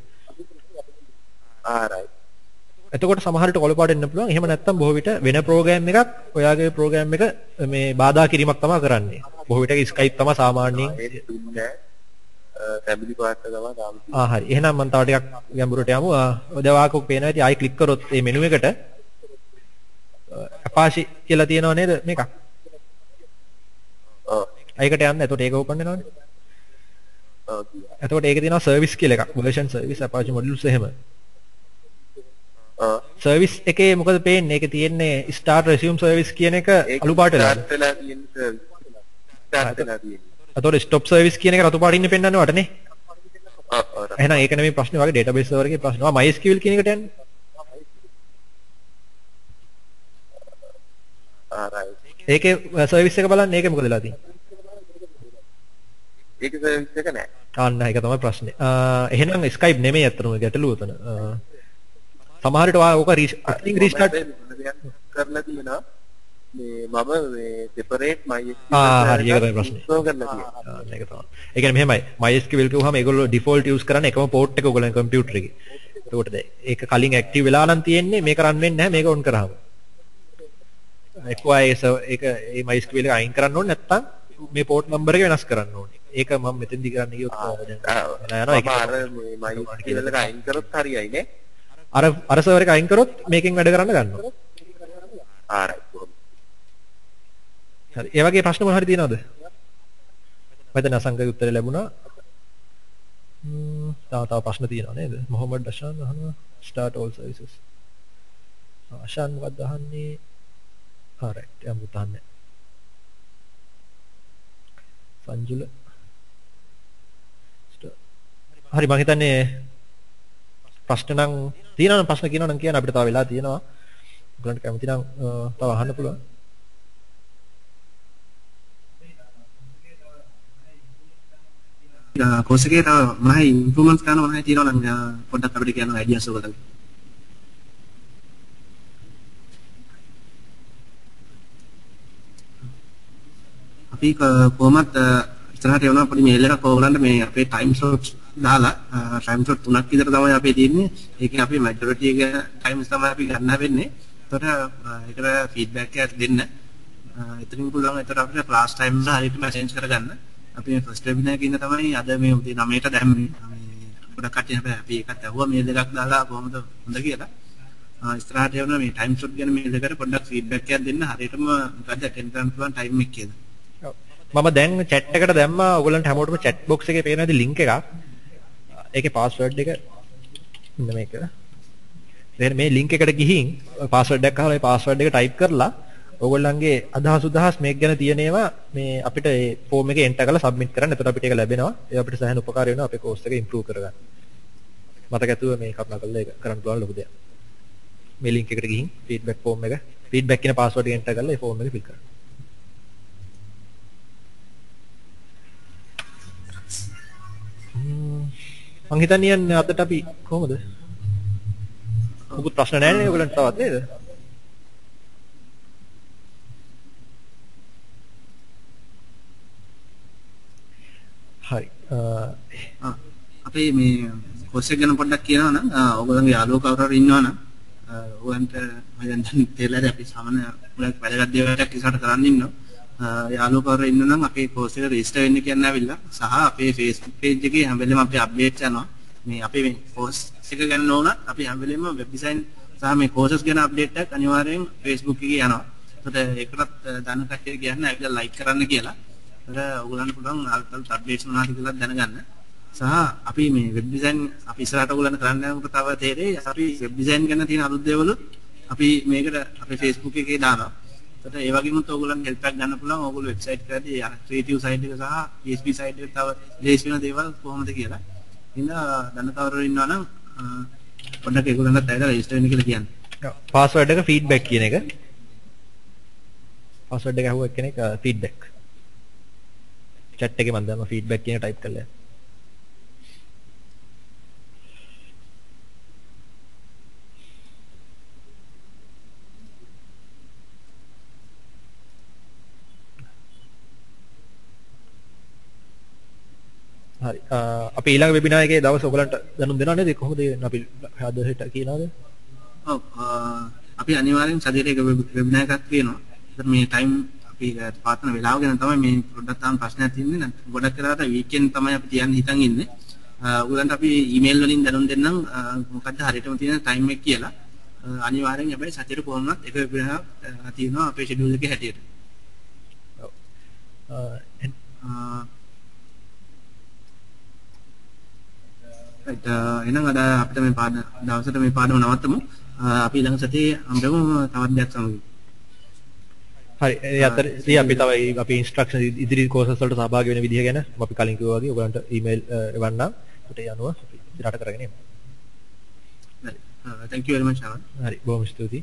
right. එතකොට සමහර විට කොළපාට එන්න පුළුවන්. එහෙම නැත්නම් බොහෝ විට වෙන ප්‍රෝග්‍රෑම් එකක් ඔයාගේ ප්‍රෝග්‍රෑම් එක මේ බාධා කිරීමක් තමයි කරන්නේ. බොහෝ විට Skype තමයි සාමාන්‍යයෙන් ටැබ්ලි පාට තමයි දාන්න. හරි. එහෙනම් මම තව ටිකක් ගැඹුරට යමු. දැන් ඔයාකෝ පේනවා ඇති ආයි ක්ලික් කරොත් මේ මෙනු එකට Apache කියලා තියෙනව නේද මේක? ඔව්. ඒකට යන්න. එතකොට ඒක ඕපන් වෙනවනේ. ඔව්. එතකොට ඒකේ තියෙනවා service කියලා එකක්. version service Apache modules එහෙම. සර්විස් එකේ මොකද පේන්නේ? ඒකේ තියෙන්නේ start resume service කියන එක අලු පාට වෙලා. start වෙලා තියෙන service. start වෙලා තියෙන්නේ. අතෝර stop service කියන එක රතු පාටින් පෙන්නන්නේ වටනේ. ඔව්. එහෙනම් ඒක නෙමෙයි ප්‍රශ්නේ. වගේ database server එකේ ප්‍රශ්නේ. MySQL කියන එකට යන්නේ. right. ඒකේ service එක බලන්න. ඒකේ මොකද වෙලා තියෙන්නේ? ඒක service එක නෑ. අන්න ඒක තමයි ප්‍රශ්නේ. එහෙනම් Skype නෙමෙයි අතනම ගැටලුව උතන. සමහර විට ඔයා ඕක restart කරලා තියෙනවා. මේ මම මේ separate MySQL හරි ඒක තමයි ප්‍රශ්නේ. install කරලා තියෙනවා. ඒක තමයි. ඒ කියන්නේ මෙහෙමයි MySQL කිව්වහම ඒගොල්ලෝ default use කරන්නේ එකම port එක ඔයගොල්ලෝ කම්පියුටර් එකේ. ඒකට දැන් ඒක කලින් active වෙලා නම් තියෙන්නේ මේක run වෙන්නේ නැහැ මේක on කරාම. ඒක ඒ MySQL එක අයින් කරන්න ඕනේ නැත්නම් මේ port number එක වෙනස් කරන්න ඕනේ. ඒක මම මෙතෙන්දි කරන්න ගියොත් දැන් යනවා ඒක. අර මේ MySQL එක අයින් කරොත් හරියයි නේ. අර සර්වර් එක අයින් කරොත් මේකෙන් වැඩ කරන්න ගන්නවා. right. හරි. ඒ වගේ ප්‍රශ්න මොන හරි තියෙනවද? මෙතන අසංකේ උත්තරේ ලැබුණා. තව ප්‍රශ්න තියෙනවා නේද? මොහමඩ් අෂාන් අහනවා start all services. අෂාන් මොකක්ද අහන්නේ? right. යමු තහන්නේ. සංජුල. හරි මම හිතන්නේ ප්‍රශ්න නම් තියෙනවා නම් ප්‍රශ්න කියනවා නම් කියන්න අපිට තව වෙලා තියෙනවා. ඔයගලන්ට කැමති නම් තව අහන්න පුළුවන්. course එකේ තව මොනවයි improvements කරන්න මොනවයි තියෙනවා නම් පොඩ්ඩක් අපිට කියන්න ideas ඔයගලන්ට. අපි කොහොමද ඉස්සරහට යනවා පොඩි මේල් එකක් ඔයගලන්ට මේ අපේ time slots දාලා time slot 3ක් විතර තමයි අපේ තියෙන්නේ. ඒකෙන් අපි majority එක times තමයි අපි ගන්න වෙන්නේ. ඒතර ඒකට feedback එකක් දෙන්න. එතනින් පුළුවන් ඒතර අපිට class time එක හරියට change කරගන්න. අපි first webinar එකේ ඉන්න තමයි අද මේ උදේ 9ට දැම්මේ. ගොඩක් කට්ටිය අපි ඒකත් ඇහුවා මේල් එකක් දාලා කොහොමද හොඳ කියලා. ඉස්සරහට යනවා මේ time slot ගැන මේල් එකට පොඩ්ඩක් feedback එකක් දෙන්න. හරියටම මොකද්ද attend කරන්න පුළුවන් time එක කියලා. මම දැන් chat එකට දැම්මා ඔයගලන්ට හැමෝටම chat box එකේ පේන විදිහ link එකක්. ඒකේ password එක මෙන්න මේක. දැන් මේ link එකට ගිහින් password එකක් අහලා ඒ password එක type කරලා ඔයගොල්ලන්ගේ අදහස් මේක ගැන තියෙන ඒවා මේ අපිට ඒ form එකේ enter කරලා submit කරන්න. එතකොට අපිට ඒක ලැබෙනවා. ඒ අපිට සෑහෙන උපකාරී වෙනවා අපේ course එක improve කරගන්න. මතක ඇතුව මේ කපලා කරලා ඒක කරන්න පුළුවන් ලොකු දෙයක්. මේ link එකට ගිහින් feedback form එක feedback කියන password එක enter කරලා ඒ form එක fill කරන්න. මං හිතන්නේ අදට අපි කොහොමද? මොකුත් ප්‍රශ්න නැහැ නේ ඔයගලන්ට තවත් නේද? හරි. අපේ මේ course එක ගැන පොඩ්ඩක් කියනවා නම් ඔයගොල්ලන්ගේ යාළුවෝ කවුරු හරි ඉන්නවා නම් ඔයගන්ට මම දැන් තේරලා අපි සාමාන්‍ය ගොඩක් වැදගත් දේවල්ක් ඉස්සරහට කරන්න ඉන්නවා. යාළුවෝ කවුරු ඉන්නවා නම් අපේ course එකට register වෙන්න කියන්න ඇවිල්ලා සහ අපේ Facebook page එකේ හැම වෙලේම අපි update කරනවා. මේ අපේ මේ course එක ගැන ඕනත් අපි හැම වෙලේම web design සහ මේ courses ගැන update එකක් අනිවාර්යෙන් Facebook එකේ යනවා. ඒකට ඒකටත් දන්න කට්ටිය කියන්න ඇවිල්ලා like කරන්න කියලා. ඔයගොල්ලන්ට පුළුවන් අලුත් අප්ඩේට්ස් මොනවද කියලා දැනගන්න. සහ අපි මේ වෙබ් ඩිසයින් අපි ඉස්සරහට ඔයගොල්ලන්ට කරන්න යනකොට තව තේරෙයි අපි වෙබ් ඩිසයින් ගැන තියෙන අලුත් දේවල් අපි මේකට අපේ Facebook එකේ දානවා. ඒකට ඒ වගේම ඔයගොල්ලන්ට හෙල්ප් එකක් ගන්න පුළුවන්. ඔයගොල්ලෝ වෙබ්සයිට් කරද්දී ක්‍රියේටිව් සයිඩ් එක සහ PHP සයිඩ් එක තව ලේසි වෙන දේවල් කොහොමද කියලා. ඉතින් දන්න කවුරු ඉන්නවා නම් පොඩ්ඩක් ඒගොල්ලන්ට ඇවිල්ලා රෙජිස්ටර් වෙන්න කියලා කියන්න. පාස්වර්ඩ් එක feedback කියන එක. පාස්වර්ඩ් එක අහුව එක්කෙනෙක් feedback. chat එකේ මම දැම්ම feedback කියන type කරලා. හරි. අපි ඊළඟ වෙබිනාර් එකේ දවස් ඔයගලන්ට දැනුම් දෙනවා නේද? කොහොමද අපි අද හෙට කියනවාද? ඔව්. අපි අනිවාර්යෙන් සතියේ වෙබිනාර් එකක් තියෙනවා. ඒත් මේ ටයිම් අපි පාතන වෙලාව ගැන තමයි මේ පොඩ්ඩක් තාම ප්‍රශ්නයක් තියෙන්නේ. ගොඩක් වෙලාවට වීකෙන්ඩ් තමයි අපි තියන්න හිතන් ඉන්නේ. ඔයගලන්ට අපි ඊමේල් වලින් දැනුම් දෙන්නම් මොකද්ද හරියටම තියෙන ටයිම් එක කියලා. අනිවාර්යෙන් හැබැයි සතියේ කොහොමවත් එක වෙබිනාර් තියෙනවා අපේ ෂෙඩියුල් එකේ හැටියට. ඔව්. එහෙනම් අද අපිට මේ දවසට මේ පාඩම නවත්තමු. අපි ළඟ සතියේ හම්බෙමු තවත් දෙයක් සමග. හරි. ඒ අතරේ අපි තව අපි ඉන්ස්ට්‍රක්ෂන් ඉදිරි කෝසස් වලට සහභාගී වෙන විදිහ ගැන අපි කලින් කිව්වා වගේ ඔයගලන්ට ඊමේල් එවන්නම්. ඒකට යනවා අපි ඉදිරියට කරගෙන යමු. හරි. thank you very much. හරි. බොහොම ස්තුතියි.